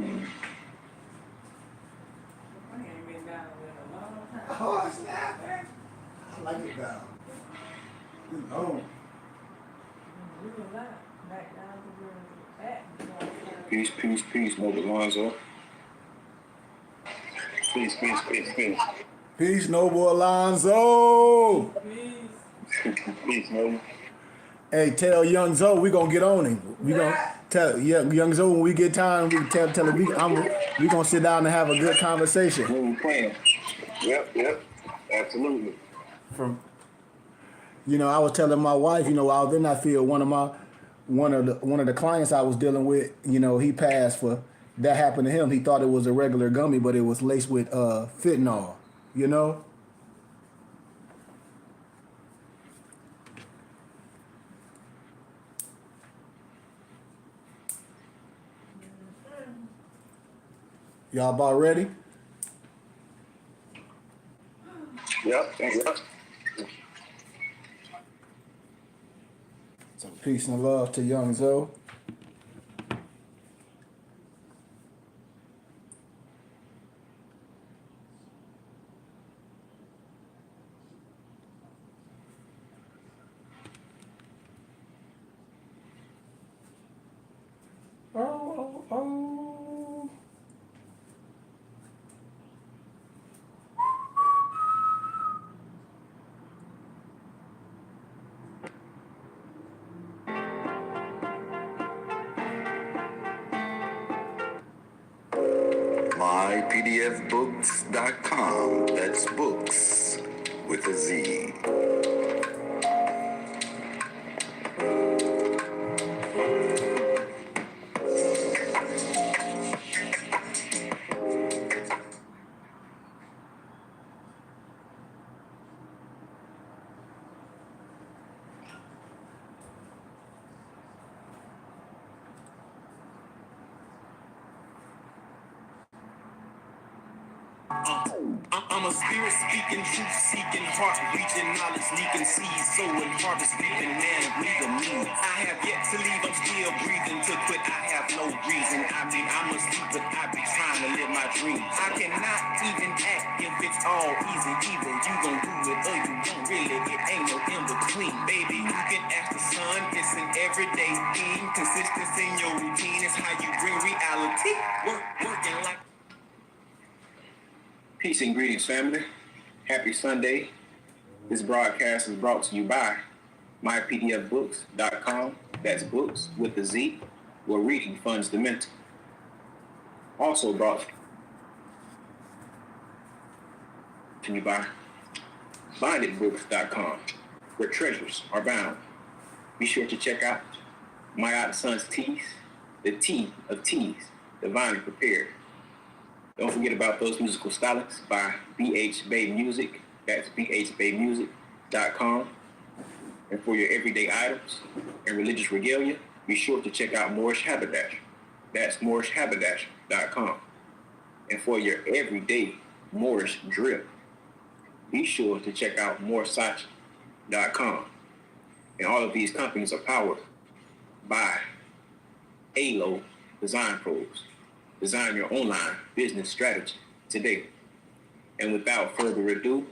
ain't been down there in a long time. Oh, snap, man. I like it down. It's home. We were back down to where it's at. Peace, peace, peace, Noble Alonzo. Peace, peace, peace, peace. Peace, Noble Alonzo. Peace. Peace, Noble. Hey, tell Young Zoe we gonna get on him. We gonna tell Young Zoe when we get time. We tell him we gonna sit down and have a good conversation. What we playing? Yep, absolutely. From I was telling my wife, I was in that field. One of the clients I was dealing with, he passed for that happened to him. He thought it was a regular gummy, but it was laced with fentanyl. Y'all about ready? Yep. So peace and love to Young Zoe. Oh. mypdfbooks.com. That's books with a Z. I'm a spirit speaking, truth seeking, heart reaching, knowledge leaking, seeds sowing, harvest reaping, man, breathe me. I have yet to leave, I'm still breathing. To quit, I have no reason. I'm asleep, but I be trying to live my dream. I cannot even act if it's all easy. Either you gon' do it or you won't really. It ain't no in between, baby. You can ask the sun, it's an everyday thing. Consistency in your routine is how you bring reality. Working like. Peace and greetings, family. Happy Sunday. This broadcast is brought to you by mypdfbooks.com. That's books with a Z, where reading funds the mental. Also brought to you by bindedbooks.com, where treasures are bound. Be sure to check out My Out Son's Teas, the tea of teas, divinely prepared. Don't forget about those musical stylings by BH Bay Music. That's bhbaymusic.com. And for your everyday items and religious regalia, be sure to check out Moorish Haberdasher. That's moorishhaberdasher.com. And for your everyday Moorish drip, be sure to check out moorsachi.com. And all of these companies are powered by ALO Design Pros. Design your online business strategy today. And without further ado,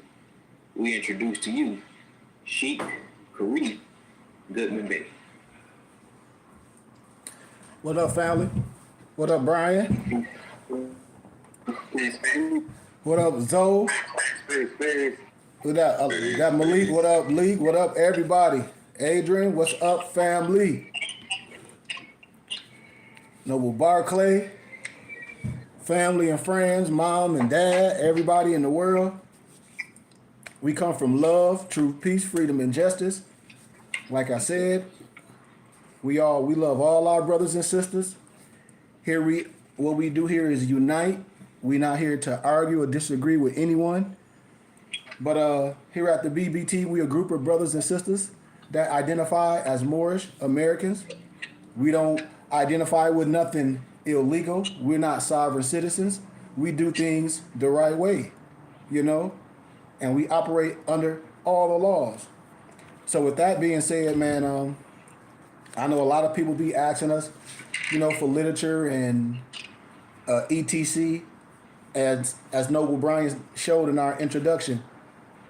we introduce to you Sheik Kareem Goodman Bay. What up, family? What up, Brian? What up, Zoe? What up, got Malik? What up, Leek? What up, everybody? Adrian, what's up, family? Noble Barclay. Family and friends, mom and dad, everybody in the world. We come from love, truth, peace, freedom, and justice. Like I said, we love all our brothers and sisters. What we do here is unite. We're not here to argue or disagree with anyone. But here at the BBT, we are a group of brothers and sisters that identify as Moorish Americans. We don't identify with nothing illegal. We're not sovereign citizens. We do things the right way, and we operate under all the laws. So with that being said, man, I know a lot of people be asking us, for literature and etc. As Noble Bryan showed in our introduction,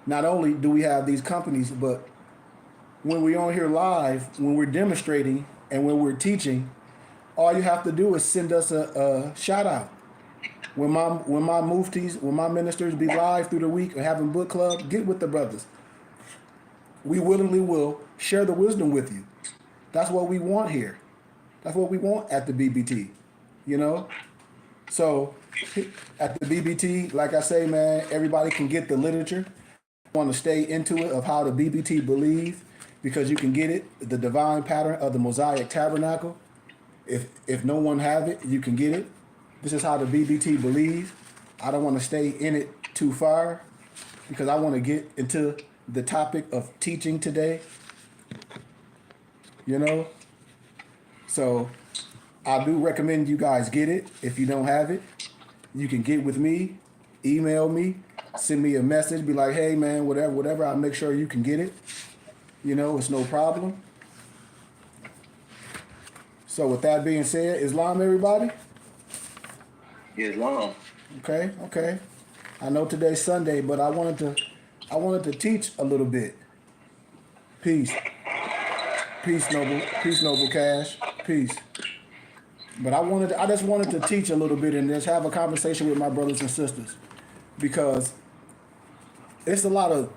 not only do we have these companies, but when we're on here live, when we're demonstrating and when we're teaching, all you have to do is send us a shout out. When my muftis, when my ministers be live through the week or having book club, get with the brothers. We willingly will share the wisdom with you. That's what we want here. That's what we want at the BBT, you know? So at the BBT, like I say, man, everybody can get the literature. I want to stay into it of how the BBT believe, because you can get it, the divine pattern of the Mosaic Tabernacle. If no one have it, you can get it. This is how the BBT believe. I don't want to stay in it too far because I want to get into the topic of teaching today. You know? So I do recommend you guys get it. If you don't have it, you can get with me, email me, send me a message, be like, hey man, whatever, I'll make sure you can get it. You know, it's no problem. So with that being said, Islam, everybody? Islam. Okay. I know today's Sunday, but I wanted to teach a little bit. Peace, noble cash, peace. But I just wanted to teach a little bit and just have a conversation with my brothers and sisters, because it's a lot of,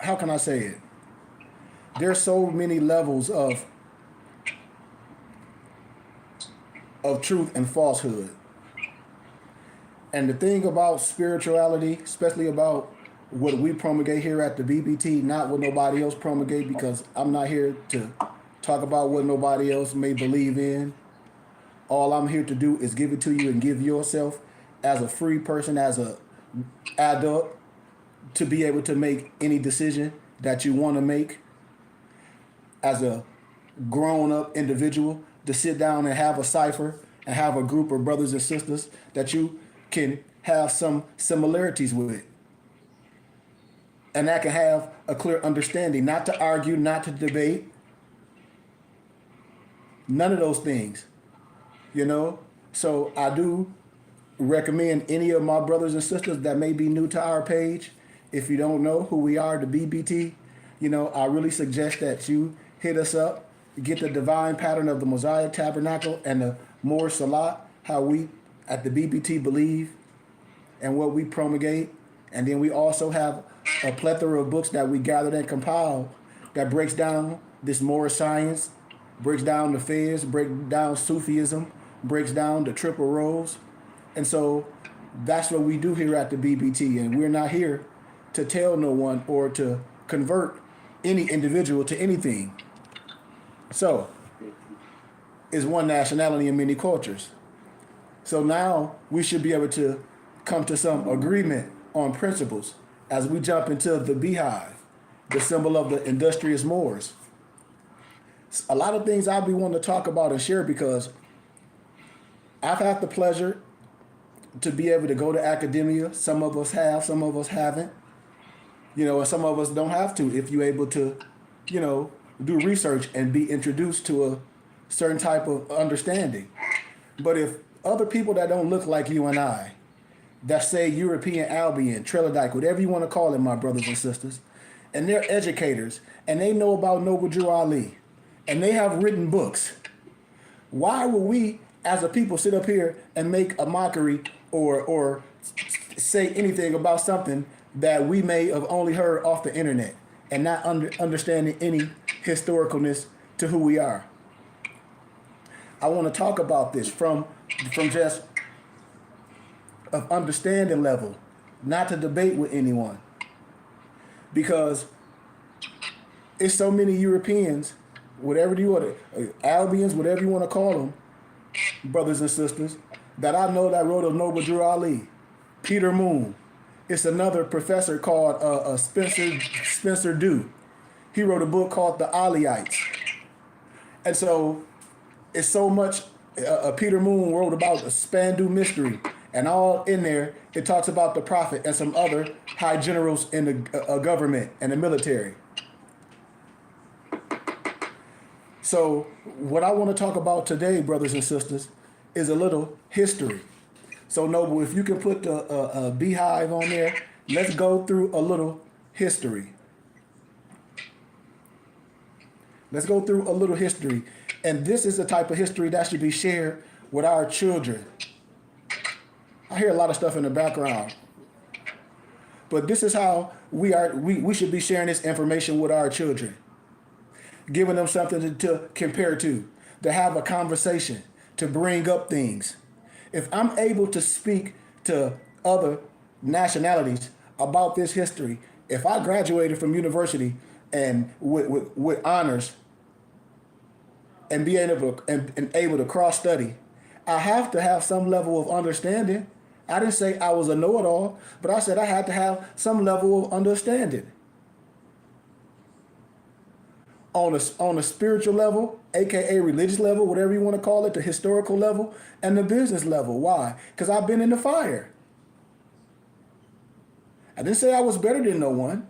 how can I say it? There's so many levels of truth and falsehood. And the thing about spirituality, especially about what we promulgate here at the BBT, not what nobody else promulgate, because I'm not here to talk about what nobody else may believe in. All I'm here to do is give it to you and give yourself as a free person, as a adult, to be able to make any decision that you want to make, as a grown-up individual, to sit down and have a cipher and have a group of brothers and sisters that you can have some similarities with. And that can have a clear understanding, not to argue, not to debate, none of those things, you know? So I do recommend any of my brothers and sisters that may be new to our page, if you don't know who we are, the BBT, you know, I really suggest that you hit us up, get the divine pattern of the Mosaic Tabernacle and the Moor Salat, how we at the BBT believe and what we promulgate. And then we also have a plethora of books that we gathered and compiled that breaks down this Moorish science, breaks down the Fez, breaks down Sufism, breaks down the triple rows. And so that's what we do here at the BBT. And we're not here to tell no one or to convert any individual to anything. So, it's one nationality and many cultures. So now we should be able to come to some agreement on principles as we jump into the Beehive, the symbol of the industrious Moors. A lot of things I'll be wanting to talk about and share, because I've had the pleasure to be able to go to academia. Some of us have, some of us haven't. You know, and some of us don't have to if you're able to, you know, do research and be introduced to a certain type of understanding. But if other people that don't look like you and I, that say European Albion, Trelodike, whatever you want to call it, my brothers and sisters, and they're educators, and they know about Noble Drew Ali, and they have written books, why would we as a people sit up here and make a mockery or say anything about something that we may have only heard off the internet and not understanding any historicalness to who we are? I want to talk about this from just of understanding level, not to debate with anyone, because it's so many Europeans, whatever you want to, Albions, whatever you want to call them, brothers and sisters, that I know that wrote of Noble Drew Ali, Peter Moon. It's another professor called Spencer Dew. He wrote a book called The Aliyhites. And so it's so much, Peter Moon wrote about the Spandu mystery, and all in there, it talks about the prophet and some other high generals in the government and the military. So what I want to talk about today, brothers and sisters, is a little history. So Noble, if you can put the Beehive on there, let's go through a little history. Let's go through a little history. And this is the type of history that should be shared with our children. I hear a lot of stuff in the background. But this is how we should be sharing this information with our children. Giving them something to compare to have a conversation, to bring up things. If I'm able to speak to other nationalities about this history, if I graduated from university and with honors and be able to cross study, I have to have some level of understanding. I didn't say I was a know-it-all, but I said I had to have some level of understanding. On a spiritual level, aka religious level, whatever you want to call it, the historical level, and the business level. Why? Because I've been in the fire. I didn't say I was better than no one.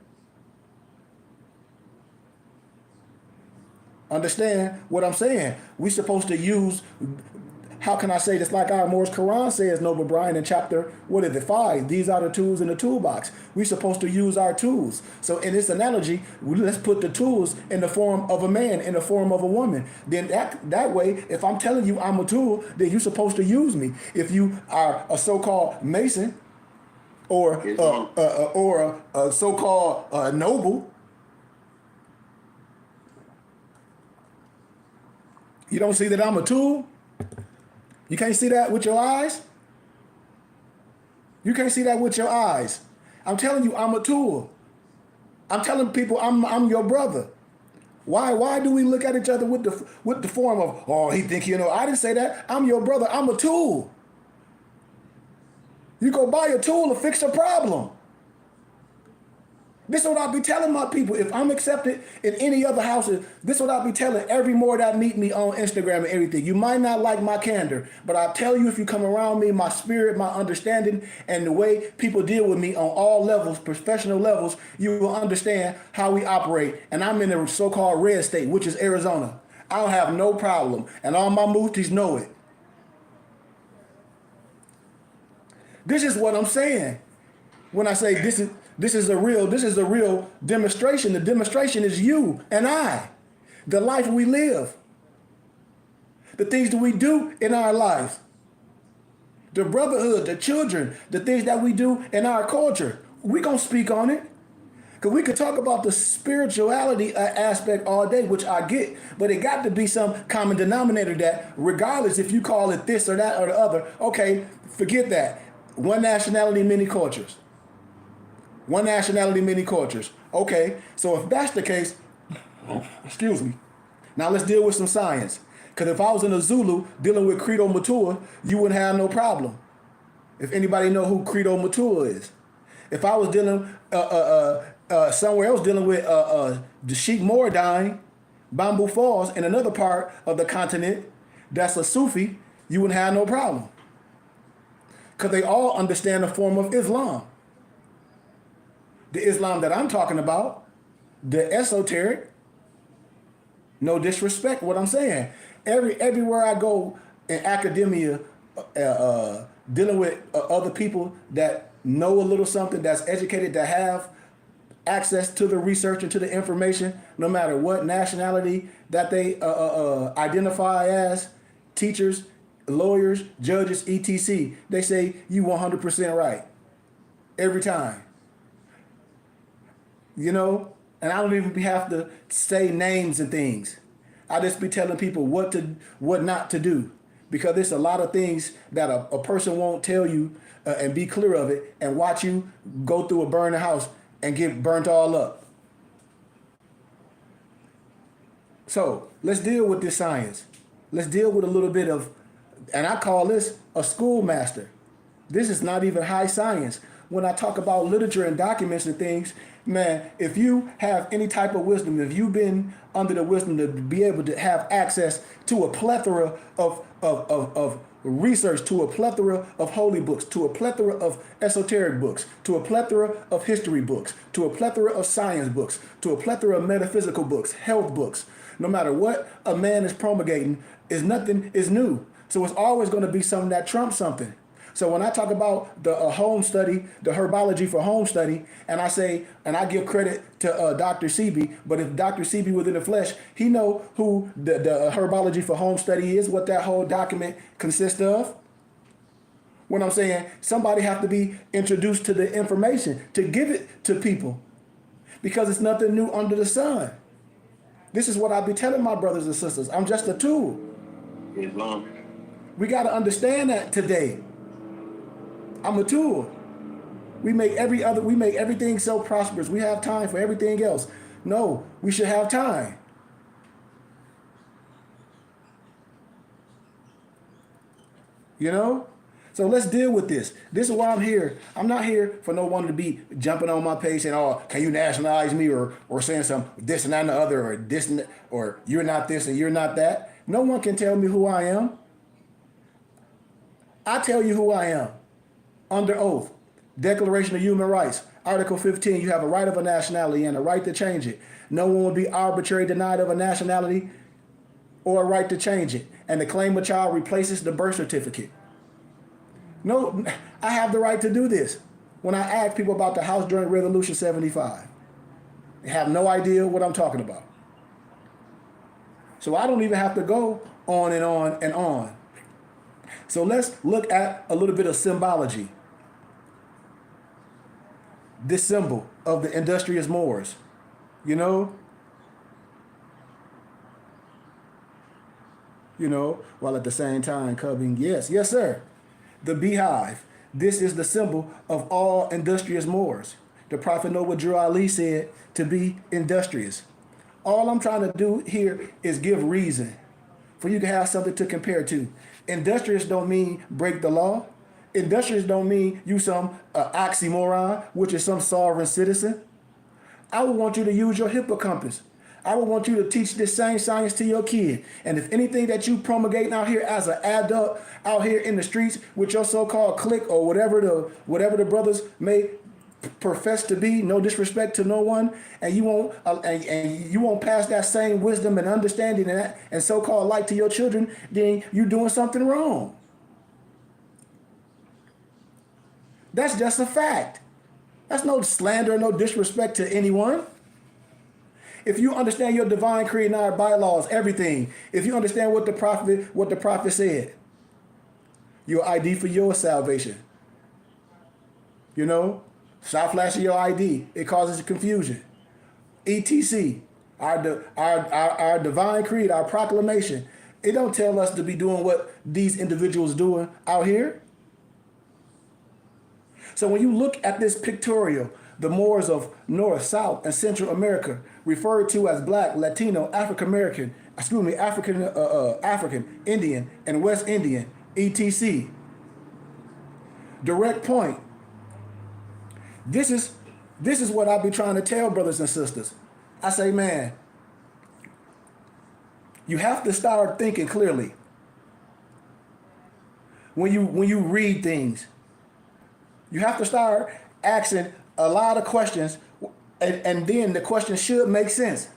Understand what I'm saying? We're supposed to use, how can I say this? Like our Morris Quran says, Noble Brian, in chapter, 5? These are the tools in the toolbox. We're supposed to use our tools. So in this analogy, let's put the tools in the form of a man, in the form of a woman. Then that way, if I'm telling you I'm a tool, then you're supposed to use me. If you are a so-called Mason or a so-called noble, you don't see that I'm a tool? You can't see that with your eyes? You can't see that with your eyes. I'm telling you, I'm a tool. I'm telling people I'm your brother. Why do we look at each other with the form of, oh, he think you know? I didn't say that. I'm your brother. I'm a tool. You go buy a tool to fix a problem. This is what I'll be telling my people. If I'm accepted in any other houses, this is what I'll be telling every more that meet me on Instagram and everything. You might not like my candor, but I'll tell you, if you come around me, my spirit, my understanding, and the way people deal with me on all levels, professional levels, you will understand how we operate. And I'm in the so-called red state, which is Arizona. I don't have no problem. And all my muftis know it. This is what I'm saying. When I say this is a real demonstration. The demonstration is you and I, the life we live, the things that we do in our lives, the brotherhood, the children, the things that we do in our culture. We're going to speak on it. Because we could talk about the spirituality aspect all day, which I get, but it got to be some common denominator that regardless if you call it this or that or the other, okay, forget that. One nationality, many cultures. One nationality, many cultures. Okay, so if that's the case, excuse me. Now let's deal with some science. Because if I was in a Zulu dealing with Credo Matua, you wouldn't have no problem. If anybody know who Credo Matua is. If I was dealing somewhere else dealing with the Sheikh Moradine, Bamboo Falls, in another part of the continent, that's a Sufi, you wouldn't have no problem. Because they all understand the form of Islam. The Islam that I'm talking about, the esoteric, no disrespect what I'm saying. Everywhere I go in academia, dealing with other people that know a little something, that's educated, that have access to the research and to the information, no matter what nationality that they identify as, teachers, lawyers, judges, etc. They say you 100% right every time. You know, and I don't even have to say names and things. I just be telling people what not to do, because there's a lot of things that a person won't tell you and be clear of it, and watch you go through a burning house and get burnt all up. So let's deal with this science. Let's deal with a little bit of, and I call this a schoolmaster. This is not even high science. When I talk about literature and documents and things, man, if you have any type of wisdom, if you've been under the wisdom to be able to have access to a plethora of research, to a plethora of holy books, to a plethora of esoteric books, to a plethora of history books, to a plethora of science books, to a plethora of metaphysical books, health books, no matter what a man is promulgating, nothing is new. So it's always going to be something that trumps something. So when I talk about the home study, the herbology for home study, and I say, and I give credit to Dr. Sebi, but if Dr. Sebi was in the flesh, he know who the herbology for home study is, what that whole document consists of. When I'm saying somebody have to be introduced to the information to give it to people, because it's nothing new under the sun. This is what I be telling my brothers and sisters. I'm just a tool. Islam. We got to understand that today. I'm a tool. We make everything so prosperous. We have time for everything else. No, we should have time. You know? So let's deal with this. This is why I'm here. I'm not here for no one to be jumping on my page saying, "Oh, can you nationalize me?" or saying some this and that and the other, or this and that, or you're not this and you're not that. No one can tell me who I am. I tell you who I am. Under oath. Declaration of Human Rights. Article 15, you have a right of a nationality and a right to change it. No one will be arbitrarily denied of a nationality or a right to change it. And the claim of child replaces the birth certificate. No, I have the right to do this. When I ask people about the House during Resolution 75, they have no idea what I'm talking about. So I don't even have to go on and on and on. So let's look at a little bit of symbology. This symbol of the industrious Moors, while at the same time covering, yes, sir. The beehive. This is the symbol of all industrious Moors. The Prophet Noah Drew Ali said to be industrious. All I'm trying to do here is give reason for you to have something to compare to. Industrious don't mean break the law. Industrious don't mean you some oxymoron, which is some sovereign citizen. I would want you to use your hippocampus. I would want you to teach this same science to your kid. And if anything that you promulgating out here as an adult out here in the streets with your so-called clique or whatever the brothers may profess to be, no disrespect to no one, and you won't pass that same wisdom and understanding and so-called light to your children, then you're doing something wrong. That's just a fact. That's no slander or no disrespect to anyone. If you understand your divine creed and our bylaws, everything, if you understand what the prophet said, your ID for your salvation. Stop flashing your ID. It causes confusion. ETC, our divine creed, our proclamation. It don't tell us to be doing what these individuals doing out here. So when you look at this pictorial, the Moors of North, South, and Central America, referred to as Black, Latino, African, Indian, and West Indian, etc. Direct point. This is what I be trying to tell brothers and sisters. I say, man, you have to start thinking clearly when you read things. You have to start asking a lot of questions, and then the question should make sense.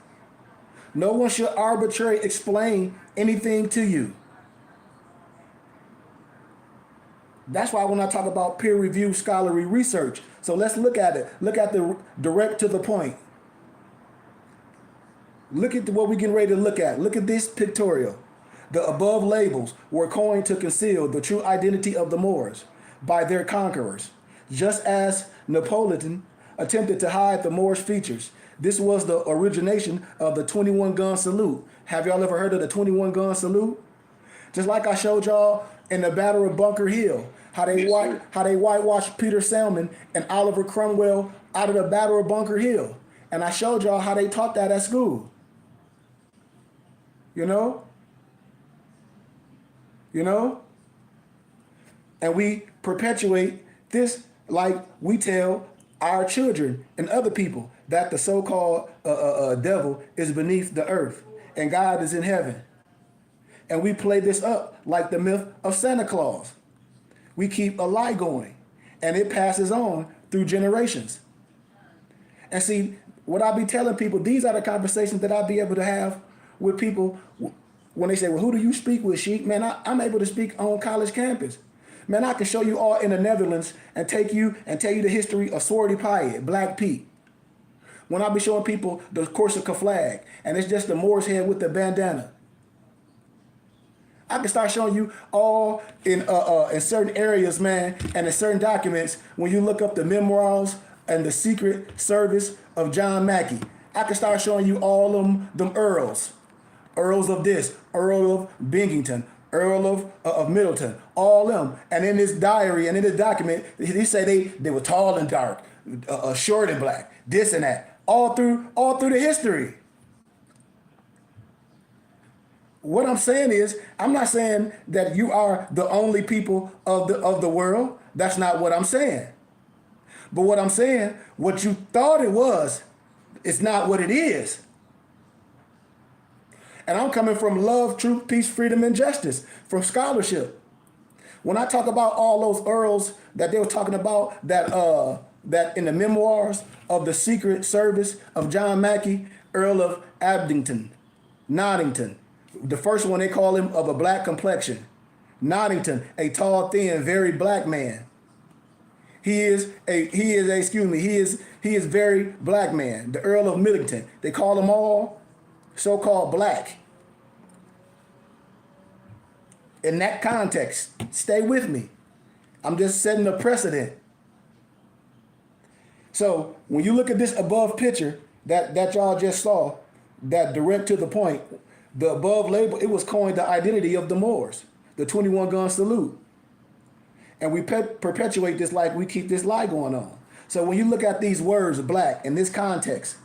No one should arbitrarily explain anything to you. That's why when I talk about peer-reviewed scholarly research, so let's look at it. Look at the direct to the point. Look at what we're getting ready to look at. Look at this pictorial. The above labels were coined to conceal the true identity of the Moors by their conquerors. Just as Napoleon attempted to hide the Moorish features, this was the origination of the 21-gun salute. Have y'all ever heard of the 21-gun salute? Just like I showed y'all in the Battle of Bunker Hill, how they whitewashed Peter Salmon and Oliver Cromwell out of the Battle of Bunker Hill. And I showed y'all how they taught that at school. And we perpetuate this like we tell our children and other people that the so-called devil is beneath the earth and God is in heaven. And we play this up like the myth of Santa Claus. We keep a lie going and it passes on through generations. And see, what I be telling people, these are the conversations that I'll be able to have with people when they say, well, who do you speak with, Sheik? Man, I'm able to speak on college campus Man, I can show you all in the Netherlands and tell you the history of Swarty Pyatt, Black Pete. When I be showing people the Corsica flag, and it's just the Moor's head with the bandana. I can start showing you all in certain areas, man, and in certain documents. When you look up the memoirs and the Secret Service of John Mackey, I can start showing you all them earls of this, Earl of Binghamton, Earl of Middleton, all them. And in this diary and in this document, he say they were tall and dark, short and black, this and that, all through the history. What I'm saying is, I'm not saying that you are the only people of the world. That's not what I'm saying. But what I'm saying, what you thought it was, it's not what it is. And I'm coming from love, truth, peace, freedom, and justice, from scholarship. When I talk about all those earls that they were talking about, that in the memoirs of the Secret Service of John Mackey, Earl of Abington, Nottington. The first one, they call him of a black complexion. Nottington, a tall, thin, very black man. He is very black man. The Earl of Middleton, they call them all so-called black. In that context, stay with me. I'm just setting a precedent. So when you look at this above picture that y'all just saw, that direct to the point, the above label, it was coined the identity of the Moors, the 21 gun salute. And we perpetuate this like we keep this lie going on. So when you look at these words, black, in this context,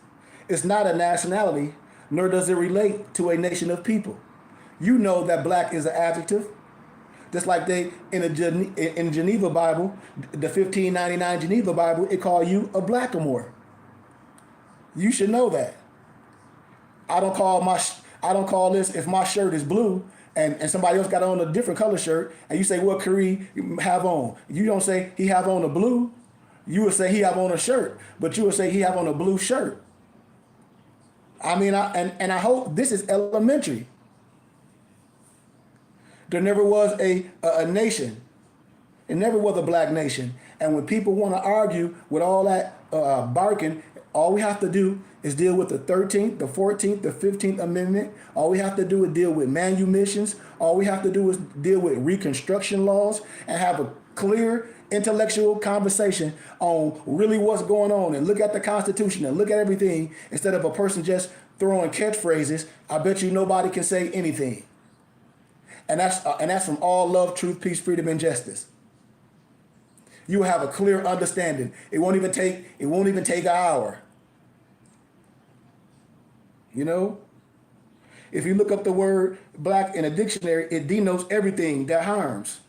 it's not a nationality, nor does it relate to a nation of people. You know that black is an adjective. Just like they, in Geneva Bible, the 1599 Geneva Bible, it call you a blackamoor. You should know that. I don't call this, if my shirt is blue and somebody else got on a different color shirt, and you say, what Curry have on? You don't say he have on a blue. You would say he have on a shirt, but you would say he have on a blue shirt. I mean, I hope this is elementary. There never was a nation. It never was a black nation. And when people want to argue with all that barking, all we have to do is deal with the 13th, the 14th, the 15th Amendment. All we have to do is deal with manumissions. All we have to do is deal with Reconstruction laws and have a clear intellectual conversation on really what's going on, and look at the Constitution and look at everything instead of a person just throwing catchphrases. I bet you nobody can say anything. And that's from all love, truth, peace, freedom, and justice. You will have a clear understanding. It won't even take an hour. You know? If you look up the word black in a dictionary, it denotes everything that harms.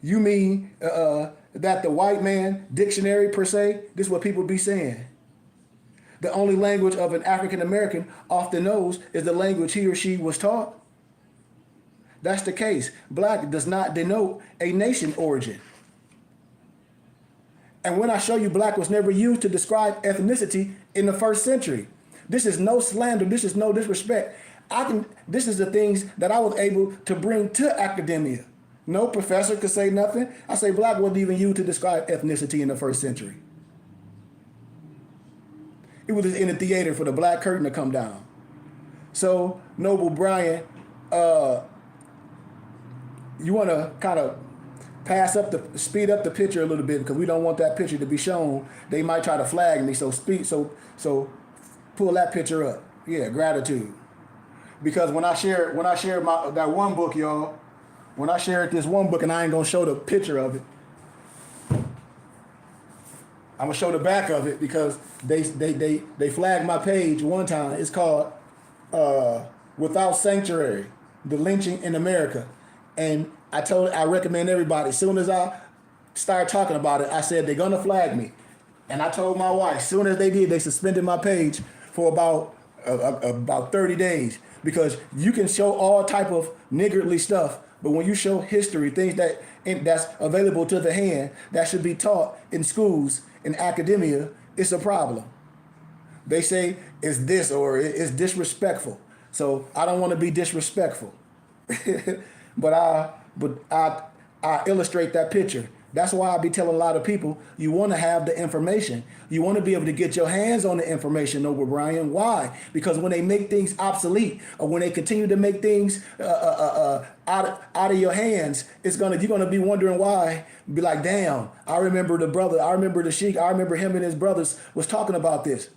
You mean that the white man dictionary per se, this is what people be saying. The only language of an African American often knows is the language he or she was taught. That's the case. Black does not denote a nation origin. And when I show you black was never used to describe ethnicity in the first century, this is no slander, this is no disrespect. This is the things that I was able to bring to academia. No professor could say nothing. I say black wasn't even used to describe ethnicity in the first century. It was in the theater for the black curtain to come down. So, Noble Brian, you want to kind of speed up the picture a little bit, because we don't want that picture to be shown. They might try to flag me. So pull that picture up. Yeah, gratitude. Because when I share that one book, y'all, when I shared this one book, and I ain't gonna show the picture of it, I'm gonna show the back of it, because they flagged my page one time. It's called Without Sanctuary: The Lynching in America. And I recommend everybody, as soon as I started talking about it, I said they're gonna flag me. And I told my wife, as soon as they did, they suspended my page for about 30 days. Because you can show all type of niggardly stuff, but when you show history, things that's available to the hand, that should be taught in schools, in academia, it's a problem. They say it's this or it's disrespectful. So I don't want to be disrespectful. But but I illustrate that picture. That's why I be telling a lot of people, you want to have the information. You want to be able to get your hands on the information, Noble Brian. Why? Because when they make things obsolete, or when they continue to make things out of your hands, you're gonna be wondering why. Be like, damn, I remember the brother, I remember the sheik, I remember him and his brothers was talking about this.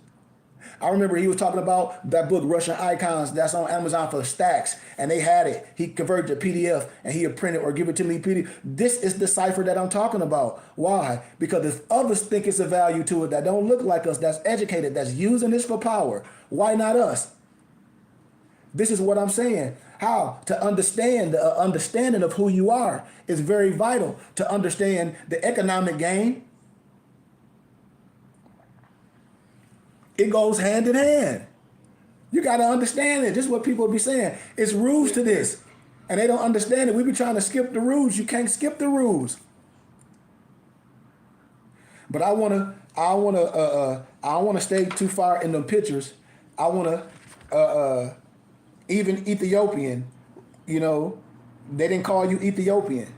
I remember he was talking about that book, Russian Icons, that's on Amazon for stacks, and they had it. He converted to PDF, and he'll print it or give it to me PDF. This is the cipher that I'm talking about. Why? Because if others think it's a value to it that don't look like us, that's educated, that's using this for power, why not us? This is what I'm saying. How to understand the understanding of who you are is very vital to understand the economic game. It goes hand in hand. You got to understand it. This is what people be saying. It's rules to this. And they don't understand it. We be trying to skip the rules. You can't skip the rules. But I don't want to stay too far in them pictures. I want to, even Ethiopian, you know, they didn't call you Ethiopian.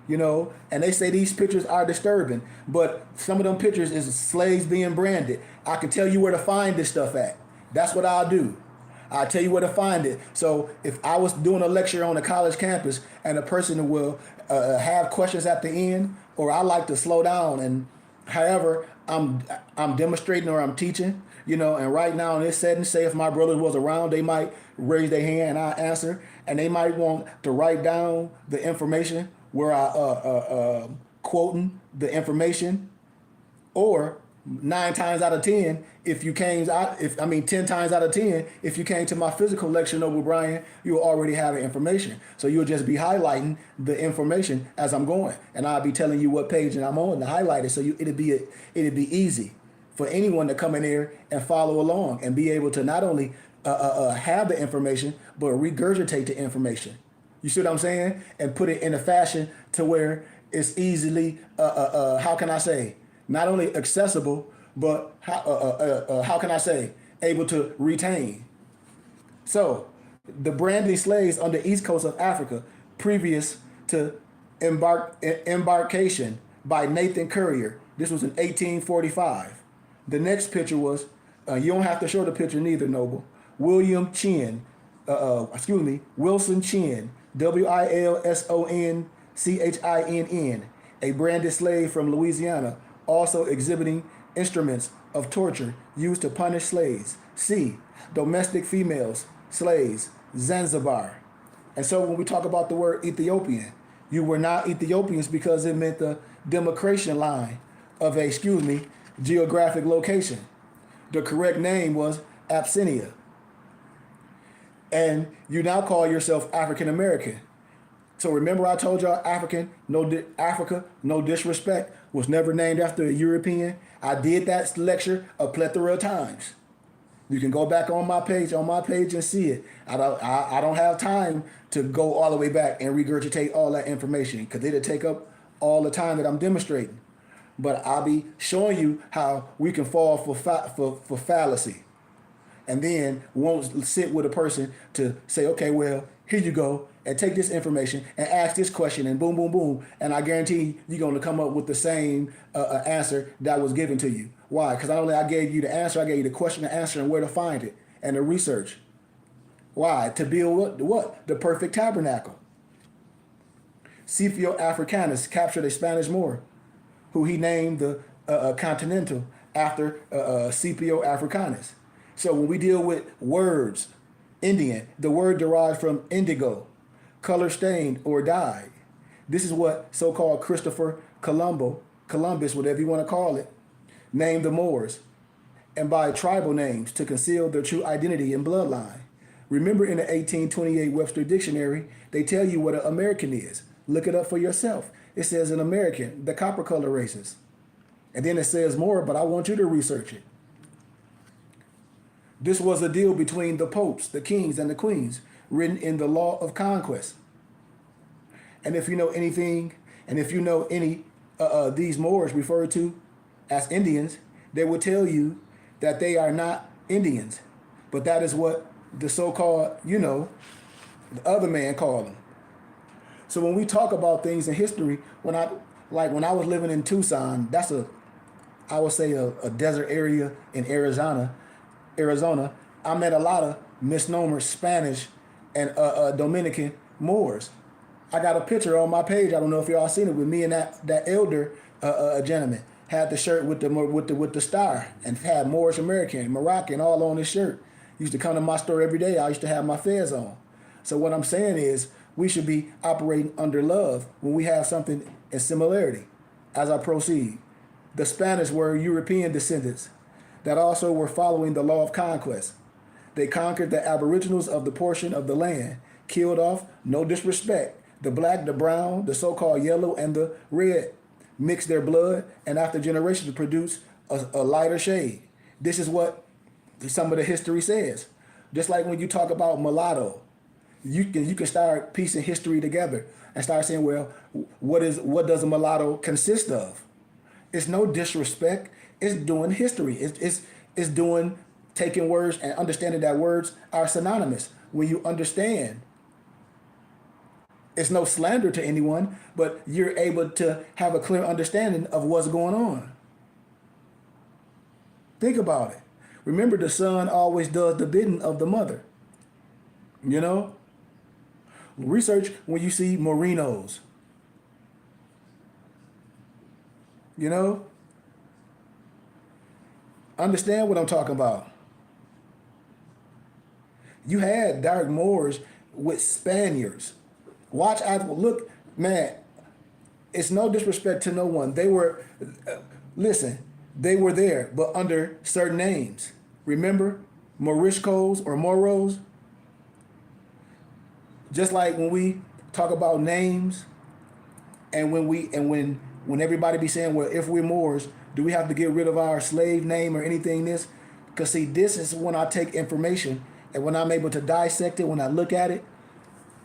You know, and they say these pictures are disturbing, but some of them pictures is slaves being branded. I can tell you where to find this stuff at. That's what I'll do. I'll tell you where to find it. So if I was doing a lecture on a college campus and a person will have questions at the end, or I like to slow down, and however I'm demonstrating or I'm teaching, you know, and right now in this setting, say if my brother was around, they might raise their hand and I answer, and they might want to write down the information where I quoting the information, or 9 times out of 10, if you came out, 10 times out of 10, if you came to my physical lecture, Noble Brian, you'll already have the information. So you'll just be highlighting the information as I'm going, and I'll be telling you what page and I'm on to highlight it. So it'd be easy for anyone to come in here and follow along and be able to not only have the information, but regurgitate the information. You see what I'm saying? And put it in a fashion to where it's easily, how can I say, not only accessible, but how can I say, able to retain. So the branding slaves on the east coast of Africa, previous to embarkation by Nathan Currier. This was in 1845. The next picture was, you don't have to show the picture neither, Noble. Wilson Chin, Wilsonchininn, a branded slave from Louisiana, also exhibiting instruments of torture used to punish slaves. C. Domestic females, slaves, Zanzibar. And so when we talk about the word Ethiopian, you were not Ethiopians because it meant the demarcation line of a, geographic location. The correct name was Abyssinia. And you now call yourself African American. So remember I told y'all Africa, no disrespect, was never named after a European. I did that lecture a plethora of times. You can go back on my page and see it. I don't have time to go all the way back and regurgitate all that information because it'll take up all the time that I'm demonstrating. But I'll be showing you how we can fall for fallacy. And then won't sit with a person to say, okay, well, here you go, and take this information and ask this question, and boom, boom, boom. And I guarantee you're going to come up with the same answer that was given to you. Why? Because not only I gave you the answer, I gave you the question, the answer, and where to find it, and the research. Why? To build what? The perfect tabernacle. Scipio Africanus captured a Spanish Moor, who he named the Continental after Scipio Africanus. So when we deal with words, Indian, the word derived from indigo, color stained or dyed. This is what so-called Christopher Columbus, whatever you want to call it, named the Moors, and by tribal names to conceal their true identity and bloodline. Remember in the 1828 Webster Dictionary, they tell you what an American is. Look it up for yourself. It says an American, the copper color races. And then it says more, but I want you to research it. This was a deal between the popes, the kings, and the queens, written in the law of conquest. And if you know anything, and if you know any these Moors referred to as Indians, they will tell you that they are not Indians, but that is what the so-called, the other man called them. So when we talk about things in history, when I was living in Tucson, that's I would say a desert area in Arizona. I met a lot of misnomer Spanish and Dominican Moors. I got a picture on my page. I don't know if y'all seen it with me and that elder gentleman had the shirt with the star and had Moorish American, Moroccan all on his shirt. Used to come to my store every day. I used to have my fez on. So what I'm saying is we should be operating under love when we have something in similarity. As I proceed, the Spanish were European descendants that also were following the law of conquest. They conquered the aboriginals of the portion of the land, killed off, no disrespect, the black, the brown, the so-called yellow, and the red, mixed their blood, and after generations produced a lighter shade. This is what some of the history says. Just like when you talk about mulatto, you can start piecing history together and start saying, well, what does a mulatto consist of? It's no disrespect. It's doing history. It's doing taking words and understanding that words are synonymous. When you understand, it's no slander to anyone, but you're able to have a clear understanding of what's going on. Think about it. Remember, the son always does the bidding of the mother. You know? Research when you see Merinos. You know? Understand what I'm talking about. You had dark Moors with Spaniards. Watch out, look, man, it's no disrespect to no one. They were, listen, they were there, but under certain names. Remember, Moriscos or Moros? Just like when we talk about names, and when everybody be saying, well, if we're Moors, do we have to get rid of our slave name or anything this? Because see, this is when I take information, and when I'm able to dissect it, when I look at it,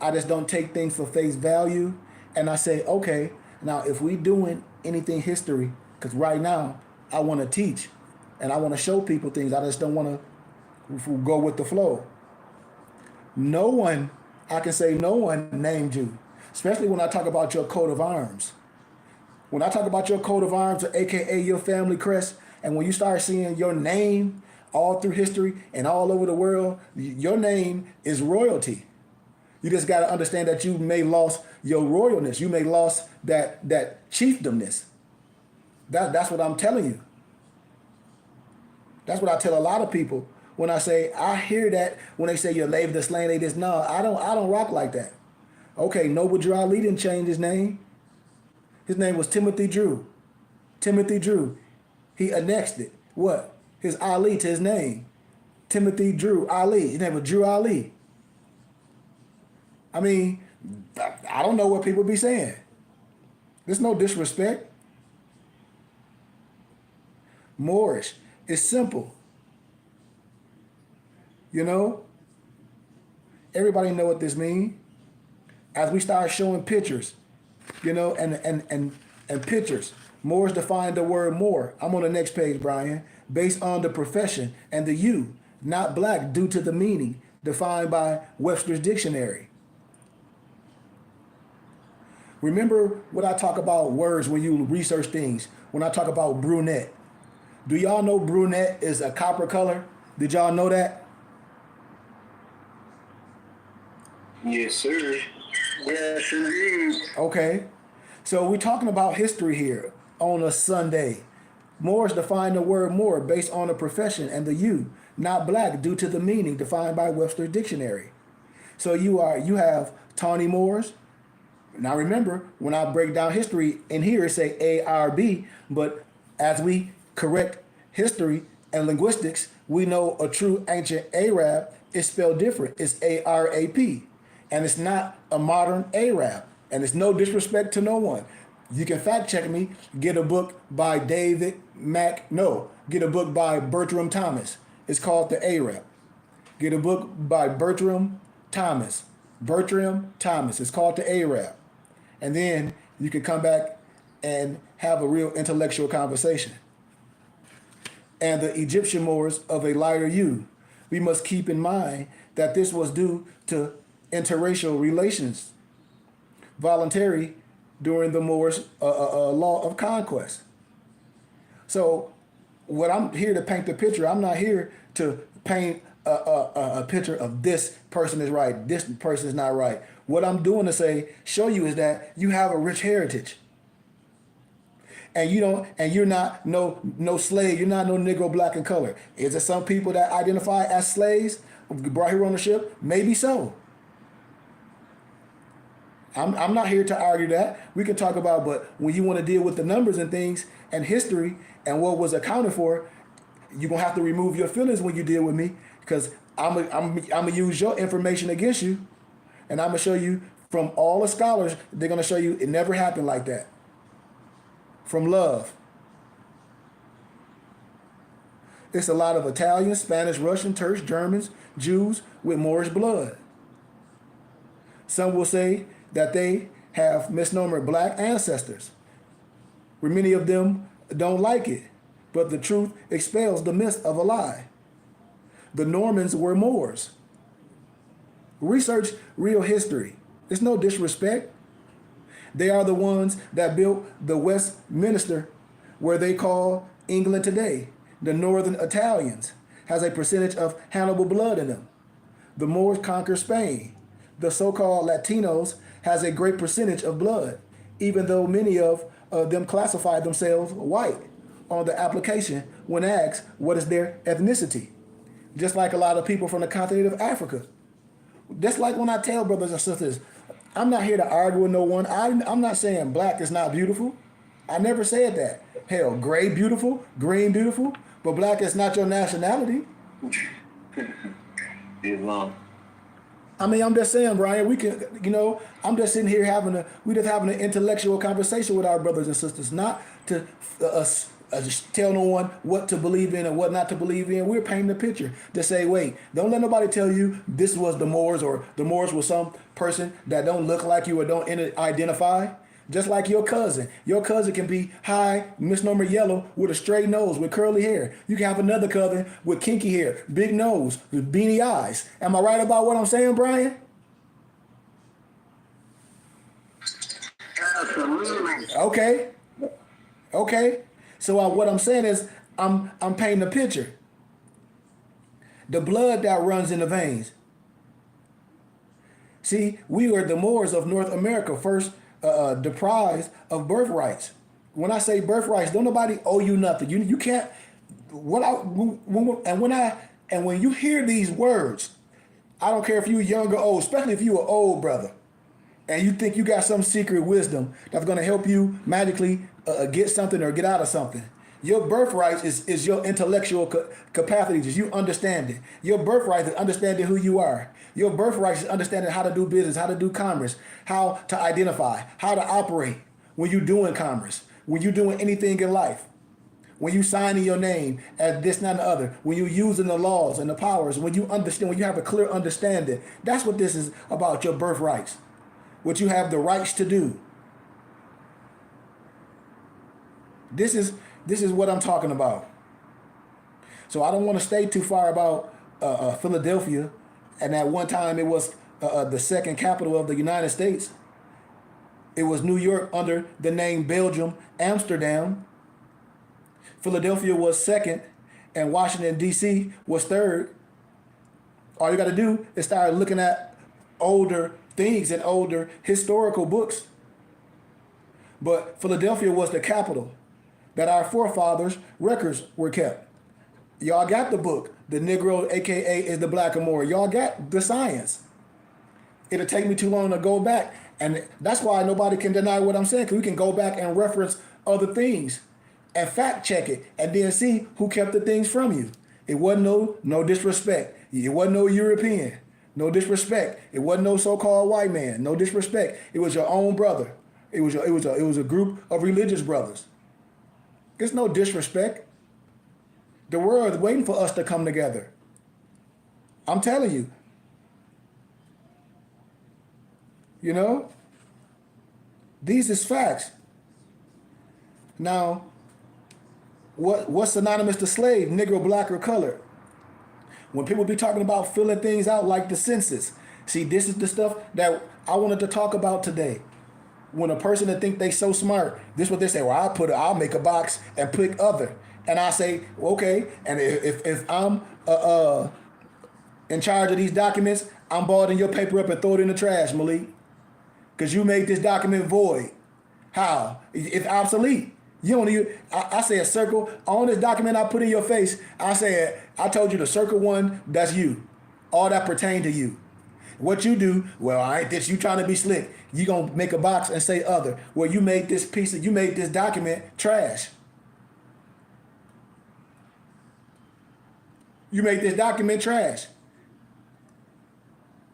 I just don't take things for face value. And I say, okay, now if we doing anything history, because right now I want to teach and I want to show people things. I just don't want to go with the flow. No one, I can say no one named you, especially when I talk about your coat of arms. When I talk about your coat of arms, or AKA your family crest, and when you start seeing your name all through history and all over the world, your name is royalty. You just got to understand that you may lost your royalness. You may lost that chiefdomness. That's what I'm telling you. That's what I tell a lot of people when I say, I hear that when they say you're lave the slain, they just, no, I don't rock like that. Okay, Noble Drew Ali didn't change his name. His name was Timothy Drew. Timothy Drew. He annexed it. What? His Ali to his name. Timothy Drew Ali. His name was Drew Ali. I mean, I don't know what people be saying. There's no disrespect. Moorish. It's simple. You know? Everybody know what this means. As we start showing pictures, you know, and pictures. Moors define the word Moor. I'm on the next page, Brian. Based on the profession and the you, not black, due to the meaning defined by Webster's Dictionary. Remember what I talk about words when you research things. When I talk about brunette. Do y'all know brunette is a copper color? Did y'all know that? Yes, sir. Yes, indeed. Okay. So we're talking about history here on a Sunday. Moors define the word Moor based on the profession and the you, not black, due to the meaning defined by Webster's Dictionary. So you have tawny Moors. Now remember, when I break down history in here, it say ARB, but as we correct history and linguistics, we know a true ancient Arab is spelled different. It's ARAP, and it's not a modern Arab, and it's no disrespect to no one. You can fact check me, get a book by get a book by Bertram Thomas. It's called The Arab. Get a book by Bertram Thomas. It's called The Arab. And then you can come back and have a real intellectual conversation. And the Egyptian Moors of a lighter hue. We must keep in mind that this was due to interracial relations. voluntary during the Moorish law of conquest. So what I'm here to paint the picture, I'm not here to paint a picture of this person is right, this person is not right. What I'm doing to show you is that you have a rich heritage. And you're not no slave, you're not no Negro, black, and color. Is there some people that identify as slaves brought here on the ship? Maybe so. I'm not here to argue that. We can talk about, but when you want to deal with the numbers and things and history and what was accounted for, you're gonna have to remove your feelings when you deal with me, because I'm gonna use your information against you, and I'm gonna show you from all the scholars, they're gonna show you it never happened like that. From love. It's a lot of Italians, Spanish, Russian, Turks, Germans, Jews with Moorish blood. Some will say that they have misnomer black ancestors, where many of them don't like it, but the truth expels the myth of a lie. The Normans were Moors. Research real history. It's no disrespect. They are the ones that built the Westminster, where they call England today. The Northern Italians has a percentage of Hannibal blood in them. The Moors conquered Spain. The so-called Latinos has a great percentage of blood, even though many of them classify themselves white on the application when asked what is their ethnicity. Just like a lot of people from the continent of Africa. Just like when I tell brothers and sisters, I'm not here to argue with no one. I'm not saying black is not beautiful. I never said that. Hell, gray beautiful, green beautiful, but black is not your nationality. Islam. I mean, I'm just saying, Brian, we can, I'm just sitting here having an intellectual conversation with our brothers and sisters, not to just tell no one what to believe in and what not to believe in. We're painting a picture to say, wait, don't let nobody tell you this was the Moors, or the Moors was some person that don't look like you or don't identify. Just like your cousin. Your cousin can be high, misnomer yellow, with a straight nose, with curly hair. You can have another cousin with kinky hair, big nose, with beady eyes. Am I right about what I'm saying, Brian? Absolutely. Okay. So what I'm saying is, I'm painting a picture. The blood that runs in the veins. See, we were the Moors of North America, first deprived of birthrights. When I say birthrights, don't nobody owe you nothing. You can't. When you hear these words, I don't care if you're young or old, especially if you're an old brother, and you think you got some secret wisdom that's going to help you magically get something or get out of something. Your birthright is your intellectual capacity, just you understand it. Your birthright is understanding who you are. Your birthright is understanding how to do business, how to do commerce, how to identify, how to operate when you're doing commerce, when you're doing anything in life, when you signing your name as this, that, and the other, when you're using the laws and the powers, when you understand, when you have a clear understanding. That's what this is about, your birthrights, what you have the rights to do. This is what I'm talking about. So I don't want to stay too far about Philadelphia. And at one time it was the second capital of the United States. It was New York under the name Belgium, Amsterdam. Philadelphia was second, and Washington, D.C. was third. All you got to do is start looking at older things and older historical books. But Philadelphia was the capital that our forefathers' records were kept. Y'all got the book. The Negro, a.k.a. is the Black Amora. Y'all got the science. It'll take me too long to go back. And that's why nobody can deny what I'm saying, because we can go back and reference other things and fact check it and then see who kept the things from you. It wasn't no disrespect. It wasn't no European. No disrespect. It wasn't no so-called white man. No disrespect. It was your own brother. It was a group of religious brothers. There's no disrespect. The world is waiting for us to come together. I'm telling you. These is facts. Now, what's synonymous to slave, Negro, black, or colored? When people be talking about filling things out like the census, see, this is the stuff that I wanted to talk about today. when a person that think they so smart, this is what they say. Well, I'll make a box and pick other, and I say okay. And if I'm in charge of these documents, I'm balling your paper up and throw it in the trash, Malik, because you made this document void. How? It's obsolete. You don't even. I say a circle on this document I put in your face. I said I told you to circle one. That's you. All that pertain to you. What you do, well, I ain't this. You trying to be slick. You gonna make a box and say other. Well, you made this document trash. You made this document trash.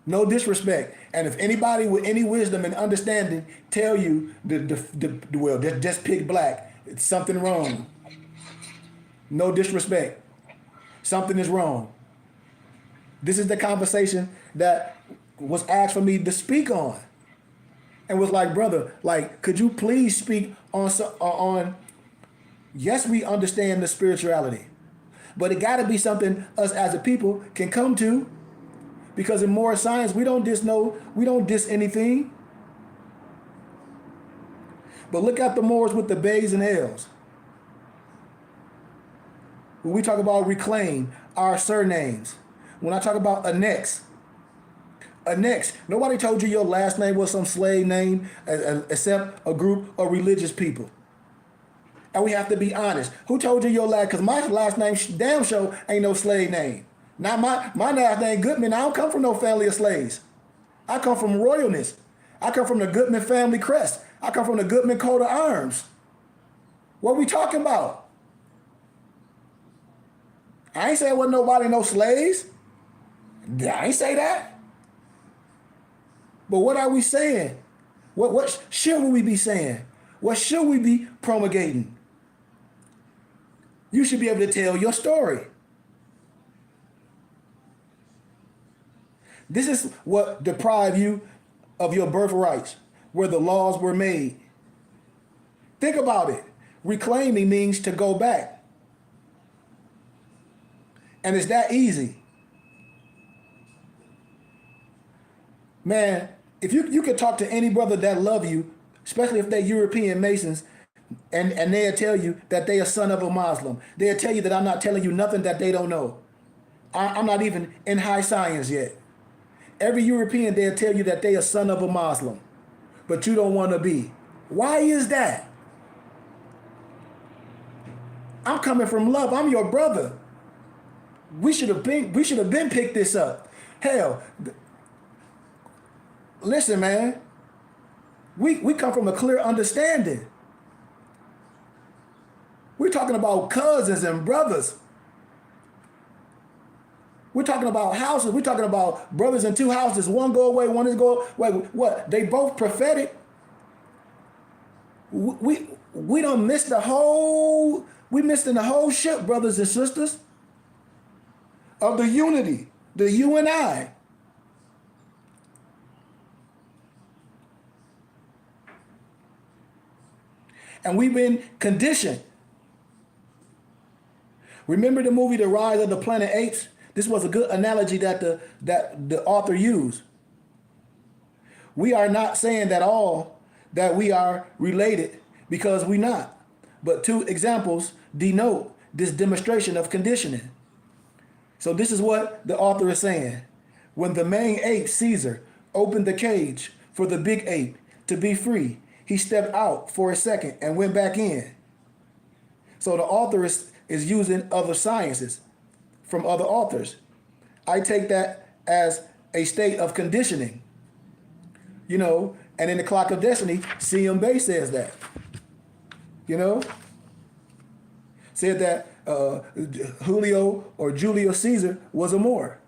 No disrespect. And if anybody with any wisdom and understanding tell you well, just pick black, it's something wrong. No disrespect. Something is wrong. This is the conversation that was asked for me to speak on. And was like, brother, like, could you please speak on yes, we understand the spirituality, but it gotta be something us as a people can come to. Because in moral science, we don't diss anything. But look at the Moors with the Bays and L's. When we talk about reclaim our surnames, when I talk about annex, nobody told you your last name was some slave name except a group of religious people. And we have to be honest. Who told you your last? Because my last name damn sure ain't no slave name. Now my last name Goodman. I don't come from no family of slaves. I come from royalness. I come from the Goodman family crest. I come from the Goodman coat of arms. What we talking about? I ain't say it wasn't nobody no slaves. I ain't say that. But what are we saying? What should we be saying? What should we be promulgating? You should be able to tell your story. This is what deprived you of your birthrights, where the laws were made. Think about it. Reclaiming means to go back. And it's that easy. Man, if you could talk to any brother that love you, especially if they're European Masons, and they'll tell you that they are son of a Muslim. They'll tell you that I'm not telling you nothing that they don't know. I'm not even in high science yet. Every European, they'll tell you that they are son of a Muslim, but you don't want to be. Why is that? I'm coming from love. I'm your brother. We should have been picked this up. Hell, listen, man. We come from a clear understanding. We're talking about cousins and brothers. We're talking about houses. We're talking about brothers in two houses. One go away, one is go. Wait, what? They both prophetic. We don't miss the whole. We missed in the whole ship, brothers and sisters. Of the unity, the you and I. And we've been conditioned. Remember the movie The Rise of the Planet Apes? This was a good analogy that the author used. We are not saying that we are related, because we're not. But two examples denote this demonstration of conditioning. So this is what the author is saying. When the main ape, Caesar, opened the cage for the big ape to be free, he stepped out for a second and went back in. So the author is using other sciences from other authors. I take that as a state of conditioning. And in the Clock of Destiny, C.M. Bay says that. Said that Julio or Julius Caesar was a Moor.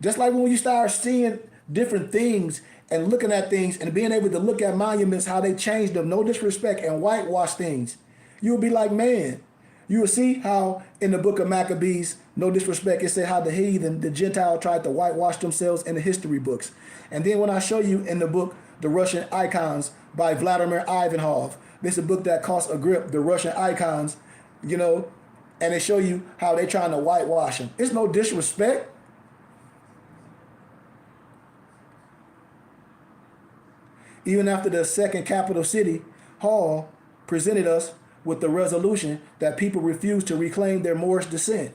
Just like when you start seeing different things and looking at things and being able to look at monuments, how they changed them, no disrespect, and whitewash things, you will be like, man, you will see how in the book of Maccabees, no disrespect, it said how the heathen, the Gentile, tried to whitewash themselves in the history books. And then when I show you in the book, The Russian Icons by Vladimir Ivanov, this is a book that costs a grip, The Russian Icons, and they show you how they trying to whitewash them. It's no disrespect. even after the second capital city hall presented us with the resolution that people refuse to reclaim their Moorish descent.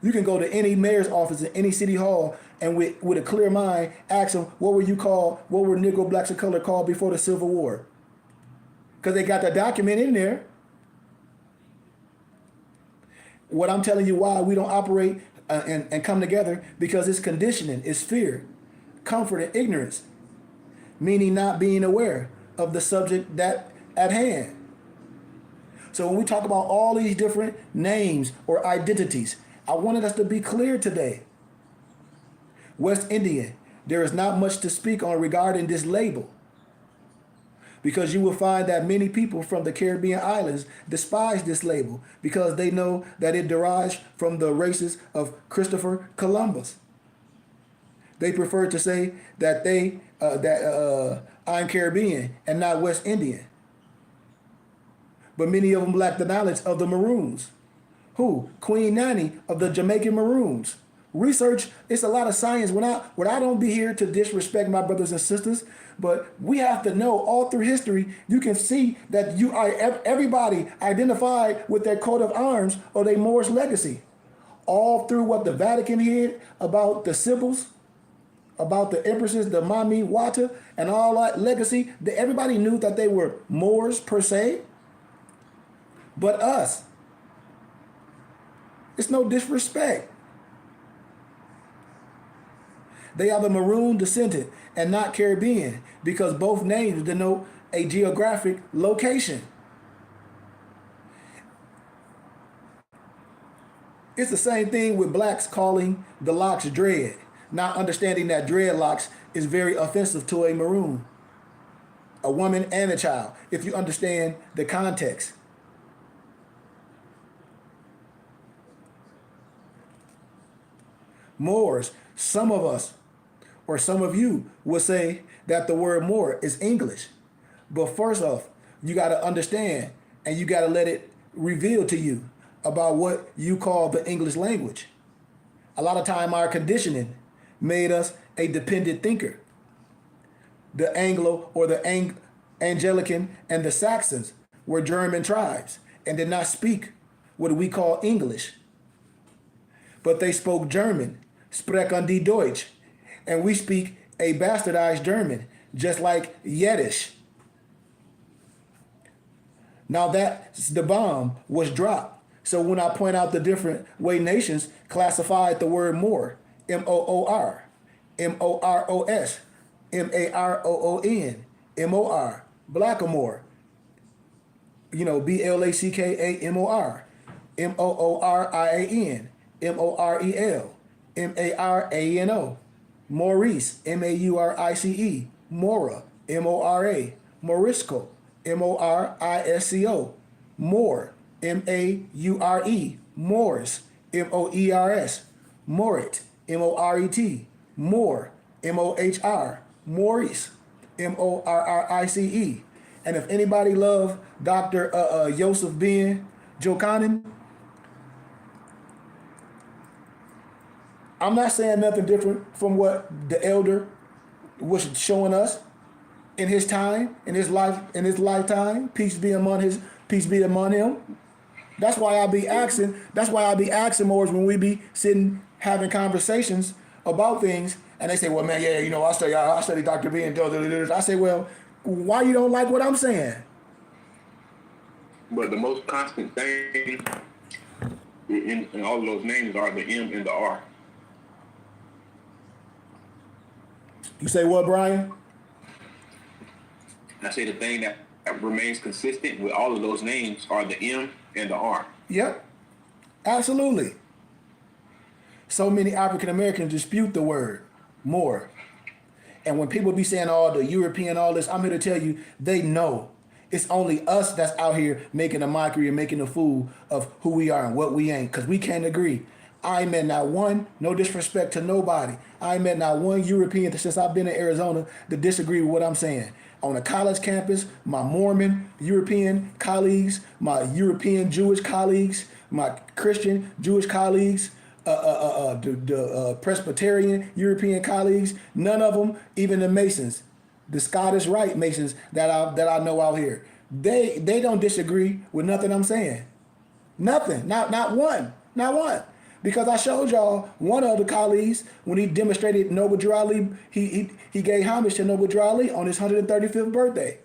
You can go to any mayor's office in any city hall and with a clear mind ask them, what were Negro, blacks, and color called before the Civil War? Because they got the document in there. What I'm telling you why we don't operate and come together, because it's conditioning, it's fear, comfort, and ignorance, meaning not being aware of the subject that at hand. So when we talk about all these different names or identities, I wanted us to be clear today. West Indian, there is not much to speak on regarding this label, because you will find that many people from the Caribbean islands despise this label because they know that it derives from the races of Christopher Columbus. They prefer to say that I'm Caribbean and not West Indian. But many of them lack the knowledge of the Maroons. Who? Queen Nanny of the Jamaican Maroons. Research, it's a lot of science. When I don't be here to disrespect my brothers and sisters, but we have to know all through history, you can see that everybody identified with their coat of arms or their Moorish legacy. All through what the Vatican hid about the Sibyls, about the empresses, the Mami Wata, and all that legacy, everybody knew that they were Moors per se. But us, it's no disrespect. They are the Maroon descendant and not Caribbean, because both names denote a geographic location. It's the same thing with blacks calling the locks dread, not understanding that dreadlocks is very offensive to a Maroon, a woman and a child, if you understand the context. Moors, some of us, or some of you will say that the word Moor is English. But first off, you got to understand and you got to let it reveal to you about what you call the English language. A lot of time our conditioning made us a dependent thinker. The Anglo or the Anglican and the Saxons were German tribes and did not speak what we call English. But they spoke German, sprechen die Deutsch, and we speak a bastardized German, just like Yiddish. Now that's the bomb was dropped. So when I point out the different way nations classified the word Moor, M-O-O-R, M-O-R-O-S, M-A-R-O-O-N, M-O-R, Blackamoor, B-L-A-C-K-A-M-O-R, M-O-O-R-I-A-N, M-O-R-E-L, M-A-R-A-N-O, Maurice, M-A-U-R-I-C-E, Mora, M-O-R-A, Morisco, M-O-R-I-S-C-O, Moore, M-A-U-R-E, Morris, M-O-E-R-S, Morit, M-O-R-E-T, Moore, M-O-H-R, Maurice, M-O-R-R-I-C-E. And if anybody love Dr. Joseph Ben Jokanan, I'm not saying nothing different from what the elder was showing us in his time, in his lifetime. Peace be among him. That's why I be asking more when we be sitting having conversations about things, and they say, well, man, yeah, I study Dr. B and I say, well, why you don't like what I'm saying? But the most constant thing in all of those names are the M and the R. You say what, Brian? I say the thing that remains consistent with all of those names are the M and the R. Yep, absolutely. So many African Americans dispute the word Moor. And when people be saying all the European, all this, I'm here to tell you, they know. It's only us that's out here making a mockery and making a fool of who we are and what we ain't, because we can't agree. I ain't met not one, no disrespect to nobody, I ain't met not one European since I've been in Arizona to disagree with what I'm saying. On a college campus, my Mormon European colleagues, my European Jewish colleagues, my Christian Jewish colleagues, the Presbyterian European colleagues, none of them, even the Masons, the Scottish Rite Masons that I know out here. They don't disagree with nothing I'm saying. Nothing. Not one. Not one. Because I showed y'all one of the colleagues when he demonstrated Noble Drew Ali, he gave homage to Noble Drew Ali on his 135th birthday.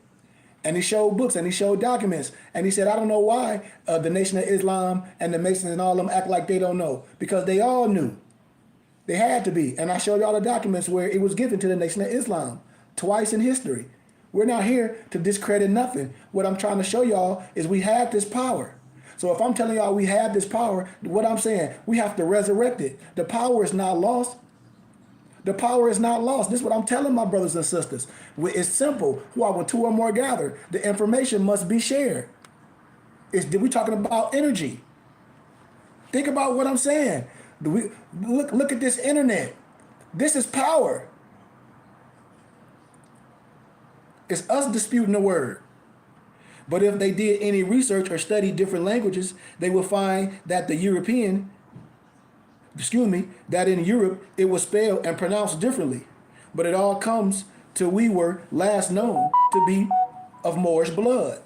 And he showed books and he showed documents. And he said, I don't know why the Nation of Islam and the Masons and all of them act like they don't know. Because they all knew. They had to be. And I showed y'all the documents where it was given to the Nation of Islam twice in history. We're not here to discredit nothing. What I'm trying to show y'all is we have this power. So if I'm telling y'all we have this power, what I'm saying, we have to resurrect it. The power is not lost. The power is not lost. This is what I'm telling my brothers and sisters. It's simple. Why, when two or more gather, the information must be shared. We're talking about energy. Think about what I'm saying. Look at this internet. This is power. It's us disputing the word. But if they did any research or study different languages, they will find that that in Europe, it was spelled and pronounced differently. But it all comes to we were last known to be of Moorish blood.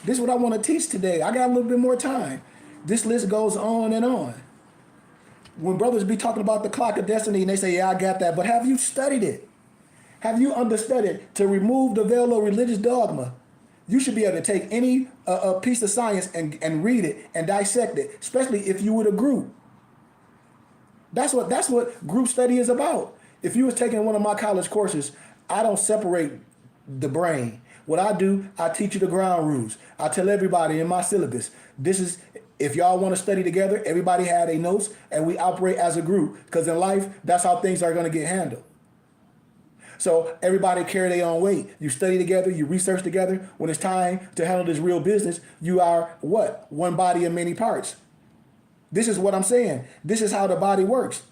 This is what I want to teach today. I got a little bit more time. This list goes on and on. When brothers be talking about the clock of destiny and they say, yeah, I got that, but have you studied it? Have you understood it? To remove the veil of religious dogma, you should be able to take any piece of science and read it and dissect it, especially if you were a group. That's what group study is about. If you was taking one of my college courses, I don't separate the brain. What I do, I teach you the ground rules. I tell everybody in my syllabus, this is, if y'all want to study together, everybody had their notes and we operate as a group, because in life, that's how things are going to get handled. So everybody carry their own weight. You study together, you research together. When it's time to handle this real business, you are what? One body in many parts. This is what I'm saying. This is how the body works.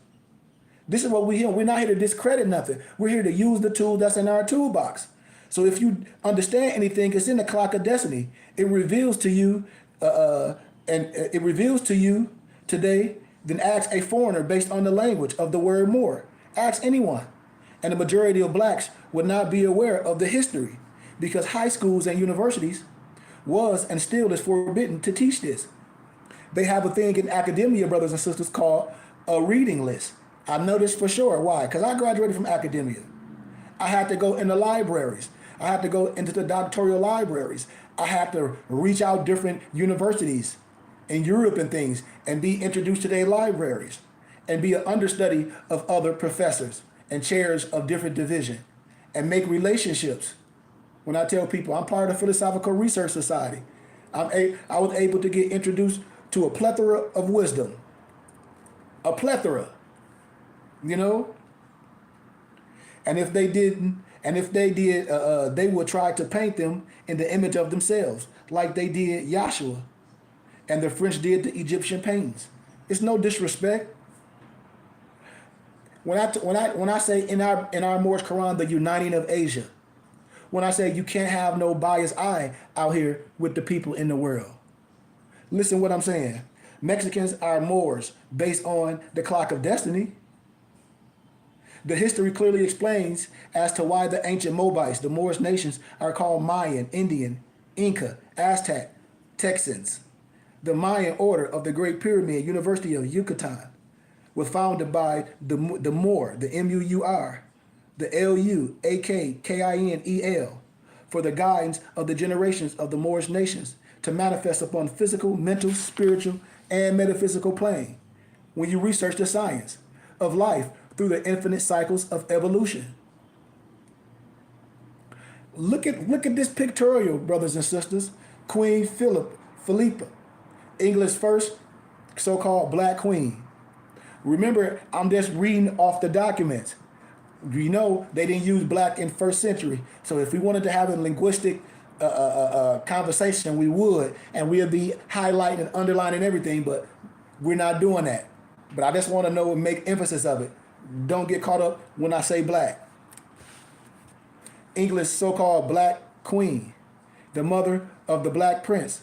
This is what we're here. We're not here to discredit nothing. We're here to use the tool that's in our toolbox. So if you understand anything, it's in the clock of destiny. It reveals to you, today. Then ask a foreigner based on the language of the word more. Ask anyone. And the majority of blacks would not be aware of the history, because high schools and universities was and still is forbidden to teach this. They have a thing in academia, brothers and sisters, called a reading list. I know this for sure. Why? Because I graduated from academia. I had to go in the libraries. I had to go into the doctoral libraries. I had to reach out different universities in Europe and things and be introduced to their libraries and be an understudy of other professors and chairs of different division and make relationships. When I tell people I'm part of the Philosophical Research Society, I was able to get introduced to a plethora of wisdom. A plethora, And if they did, they would try to paint them in the image of themselves, like they did Yahshua, and the French did the Egyptian paintings. It's no disrespect. When I say in our Moorish Quran, the uniting of Asia, when I say you can't have no biased eye out here with the people in the world. Listen what I'm saying. Mexicans are Moors based on the clock of destiny. The history clearly explains as to why the ancient Moabites, the Moorish nations, are called Mayan, Indian, Inca, Aztec, Texans. The Mayan order of the Great Pyramid, University of Yucatan, was founded by the Moor, the M-U-U-R, the L-U-A-K-K-I-N-E-L, for the guidance of the generations of the Moorish nations to manifest upon physical, mental, spiritual, and metaphysical plane. When you research the science of life through the infinite cycles of evolution. Look at this pictorial, brothers and sisters. Queen Philippa, England's first so-called black queen. Remember, I'm just reading off the documents. They didn't use black in first century. So if we wanted to have a linguistic conversation, we would, and we'd be highlighting and underlining everything, but we're not doing that. But I just want to know and make emphasis of it. Don't get caught up when I say black. England's so-called black queen, the mother of the black prince.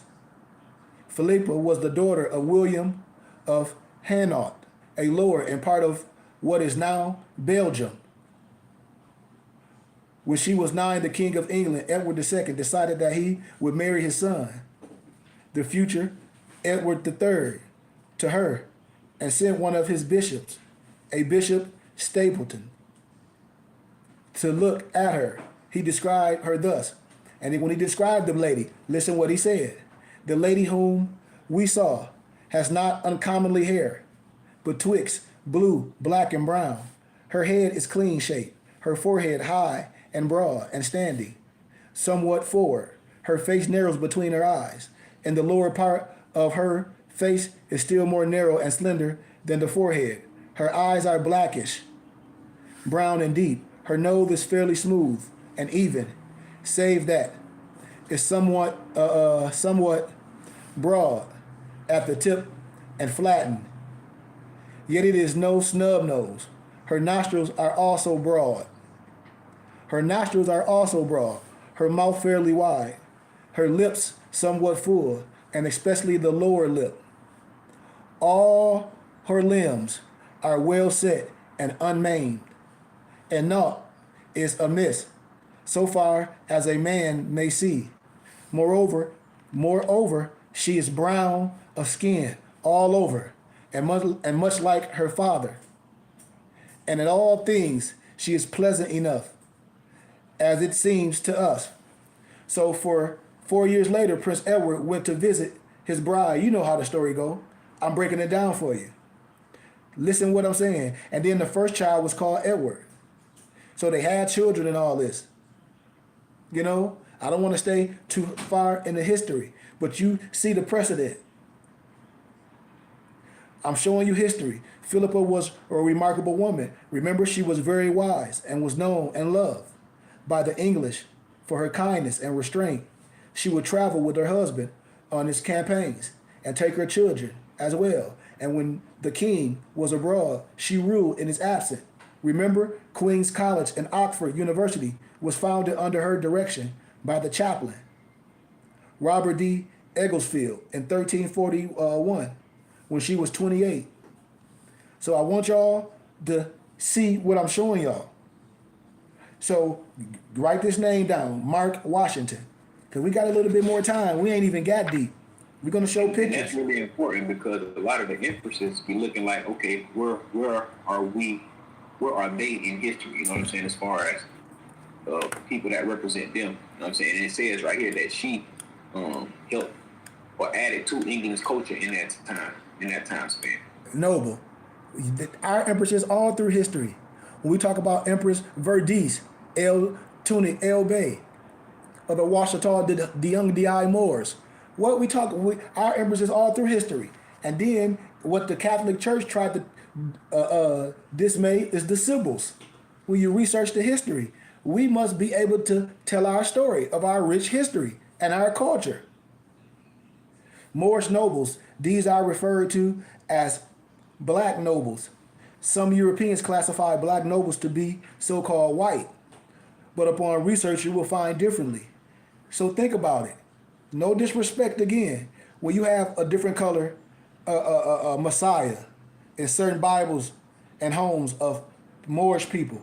Philippa was the daughter of William of Hainaut, a lord and part of what is now Belgium. When she was 9, the King of England, Edward II, decided that he would marry his son, the future Edward III, to her and sent one of his bishops, a Bishop Stapleton, to look at her. He described her thus. And when he described the lady, listen what he said. The lady whom we saw has not uncommonly hair, betwixt blue, black, and brown. Her head is clean shaped, her forehead high and broad and standing, somewhat forward. Her face narrows between her eyes, and the lower part of her face is still more narrow and slender than the forehead. Her eyes are blackish, brown and deep. Her nose is fairly smooth and even, save that it's somewhat broad at the tip and flattened. Yet it is no snub nose. Her nostrils are also broad. Her mouth fairly wide. Her lips somewhat full, and especially the lower lip. All her limbs are well set and unmaimed, and naught is amiss, so far as a man may see. Moreover, she is brown of skin all over, and much like her father. And in all things she is pleasant enough, as it seems to us. So for 4 years later, Prince Edward went to visit his bride. You know how the story goes. I'm breaking it down for you. Listen what I'm saying. And then the first child was called Edward. So they had children and all this. You know, I don't want to stay too far in the history, but you see the precedent. I'm showing you history. Philippa was a remarkable woman. Remember, she was very wise and was known and loved by the English for her kindness and restraint. She would travel with her husband on his campaigns and take her children as well. And when the king was abroad, she ruled in his absence. Remember, Queen's College and Oxford University was founded under her direction by the chaplain, Robert D. Egglesfield, in 1341, when she was 28. So I want y'all to see what I'm showing y'all. So write this name down, Mark Washington, because we got a little bit more time. We ain't even got deep. We're going to show pictures. And that's really important because a lot of the empresses be looking like, okay, where are we? Where are they in history? You know what I'm saying? As far as people that represent them. You know what I'm saying? And it says right here that she helped or added to England's culture in that time span. Noble. Our empresses all through history. When we talk about Empress Verdice, El Tunic, El Bey, or the Washata, the young D.I. Moors. What we talk, our empresses all through history. And then what the Catholic Church tried to dismay is the symbols. When you research the history, we must be able to tell our story of our rich history and our culture. Moorish nobles, these are referred to as black nobles. Some Europeans classify black nobles to be so-called white, but upon research you will find differently. So think about it. No disrespect again. When you have a different color Messiah in certain Bibles and homes of Moorish people,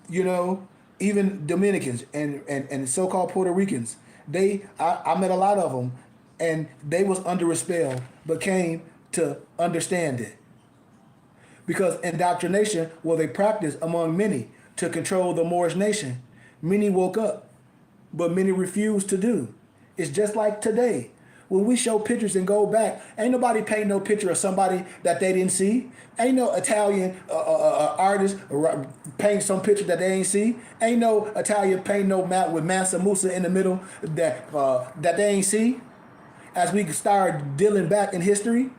you know, even Dominicans and so-called Puerto Ricans, I met a lot of them, and they was under a spell, but came to understand it. Because indoctrination was a practice among many to control the Moorish nation. Many woke up, but many refused to do. It's just like today. When we show pictures and go back, ain't nobody paint no picture of somebody that they didn't see. Ain't no Italian artist paint some picture that they ain't see. Ain't no Italian paint no map with Mansa Musa in the middle that they ain't see. As we start dealing back in history,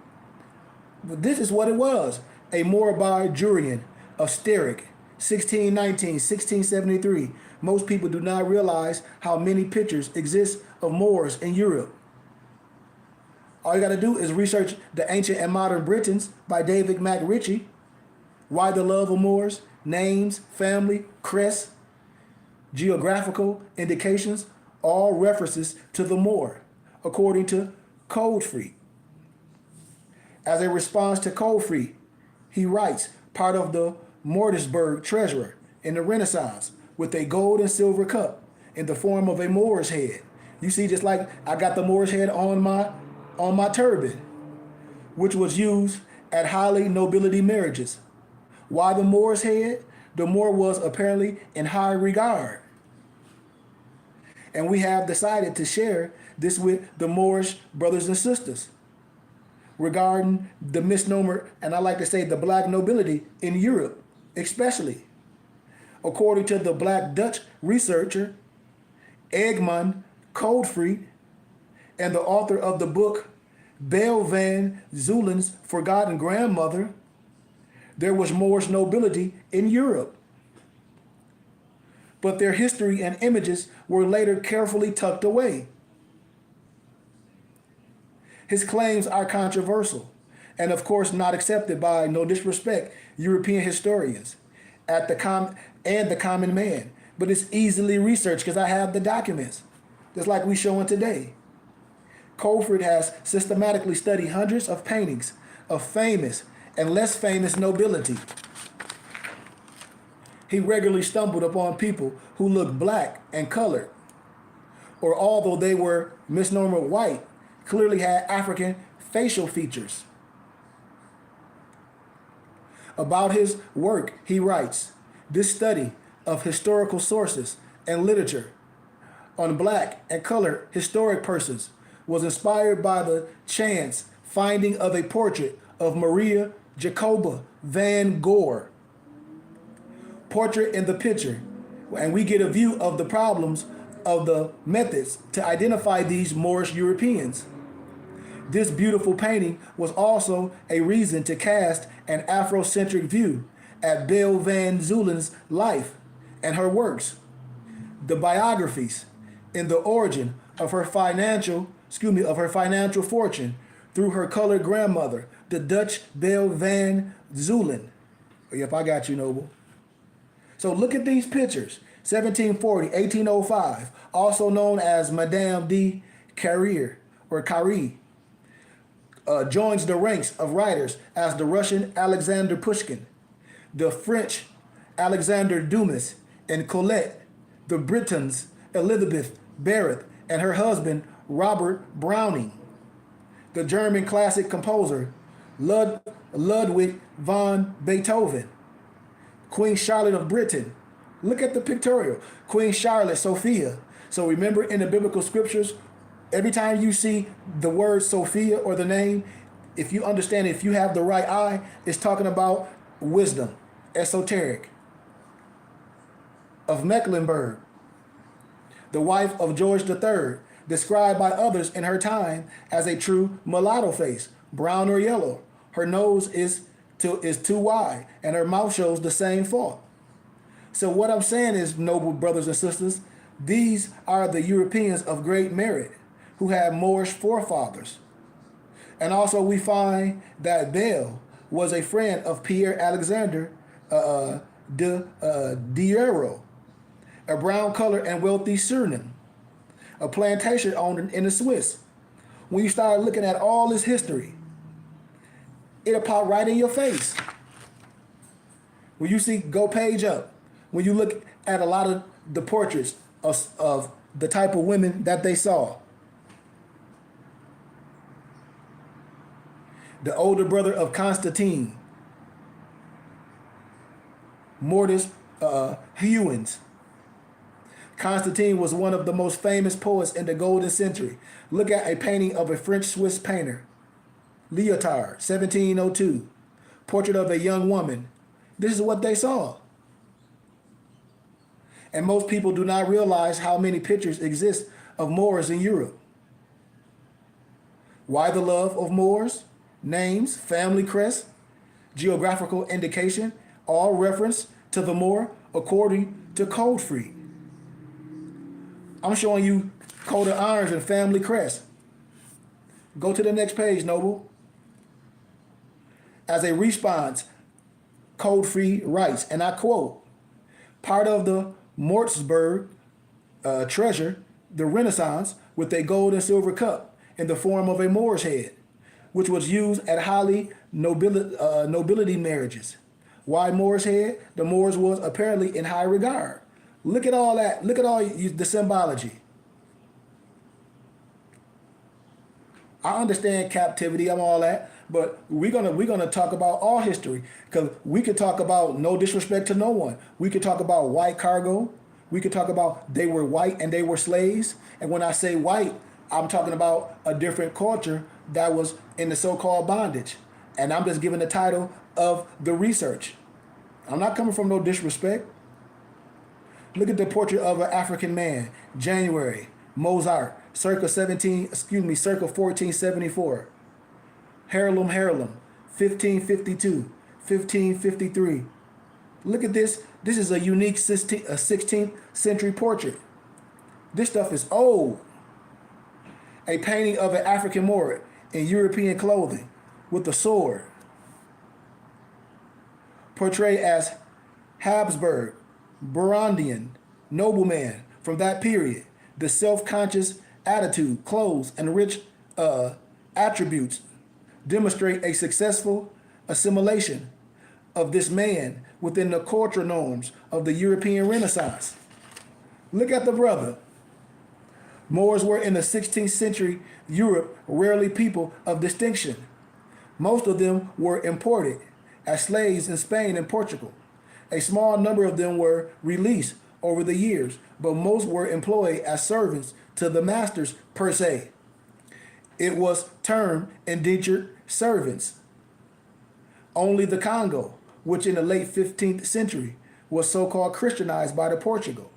but this is what it was. A Moabite Jurian of Sterrick, 1619, 1673. Most people do not realize how many pictures exist of Moors in Europe. All you got to do is research The Ancient and Modern Britons by David McRitchie. Why the Love of Moors, names, family, crests, geographical indications, all references to the Moor, according to Codefree. As a response to Codefree, he writes, part of the Mortisburg treasurer in the Renaissance with a gold and silver cup in the form of a Moorish head. You see, just like I got the Moorish head on my turban, which was used at highly nobility marriages. Why the Moorish head? The Moor was apparently in high regard. And we have decided to share this with the Moorish brothers and sisters regarding the misnomer, and I like to say the black nobility in Europe, especially. According to the black Dutch researcher Egmond Coldfried and the author of the book Belle van Zuylen's Forgotten Grandmother, there was Moorish nobility in Europe. But their history and images were later carefully tucked away. His claims are controversial and of course not accepted by, no disrespect, European historians and the common man. But it's easily researched because I have the documents, just like we showing today. Colford has systematically studied hundreds of paintings of famous and less famous nobility. He regularly stumbled upon people who looked black and colored, or although they were misnomer white, clearly had African facial features. About his work, he writes, "This study of historical sources and literature on black and colored historic persons was inspired by the chance finding of a portrait of Maria Jacoba van Gogh. Portrait in the picture, and we get a view of the problems of the methods to identify these Moorish Europeans. This beautiful painting was also a reason to cast an Afrocentric view at Belle van Zuylen's life and her works. The biographies in the origin of her financial fortune through her colored grandmother, the Dutch Belle van Zuylen." Yep, I got you, Noble. So look at these pictures. 1740, 1805, also known as Madame de Carrier or Carré, joins the ranks of writers as the Russian Alexander Pushkin, the French Alexander Dumas, and Colette, the Britons Elizabeth Barrett and her husband Robert Browning, the German classic composer Ludwig van Beethoven, Queen Charlotte of Britain. Look at the pictorial. Queen Charlotte, Sophia. So remember in the biblical scriptures, every time you see the word Sophia or the name, if you understand it, if you have the right eye, it's talking about wisdom, esoteric. Of Mecklenburg, the wife of George III, described by others in her time as a true mulatto face, brown or yellow. Her nose is too wide, and her mouth shows the same fault. So what I'm saying is, noble brothers and sisters, these are the Europeans of great merit who had Moorish forefathers. And also we find that Belle was a friend of Pierre Alexander de Diero, a brown color and wealthy Suriname, a plantation owner in the Swiss. When you start looking at all this history, it'll pop right in your face. When you see, go page up, when you look at a lot of the portraits of the type of women that they saw. The older brother of Constantine, Mortis Huygens. Constantine was one of the most famous poets in the Golden Century. Look at a painting of a French-Swiss painter, Lyotard, 1702. Portrait of a young woman. This is what they saw. And most people do not realize how many pictures exist of Moors in Europe. Why the love of Moors? Names, family crest, geographical indication, all reference to the Moor according to Coldfried. I'm showing you coat of arms and family crest. Go to the next page, Noble. As a response, Coldfried writes, and I quote, "Part of the Mortsburg treasure, the Renaissance, with a gold and silver cup in the form of a Moorish head, which was used at highly nobility marriages. Why Moor's head? The Moors was apparently in high regard. Look at all that. Look at all the symbology. I understand captivity and all that, but we're gonna talk about all history, because we could talk about no disrespect to no one. We could talk about white cargo. We could talk about they were white and they were slaves. And when I say white, I'm talking about a different culture that was in the so-called bondage. And I'm just giving the title of the research. I'm not coming from no disrespect. Look at the portrait of an African man, January, Mozart, circa 1474. Harlem, 1552, 1553. Look at this. This is a unique 16th century portrait. This stuff is old. A painting of an African Moor in European clothing with a sword, portrayed as Habsburg, Burundian nobleman from that period. The self-conscious attitude, clothes, and rich attributes demonstrate a successful assimilation of this man within the cultural norms of the European Renaissance. Look at the brother. Moors were in the 16th century Europe rarely people of distinction. Most of them were imported as slaves in Spain and Portugal. A small number of them were released over the years, but most were employed as servants to the masters per se. It was termed indentured servants. Only the Congo, which in the late 15th century was so-called Christianized by the Portugal,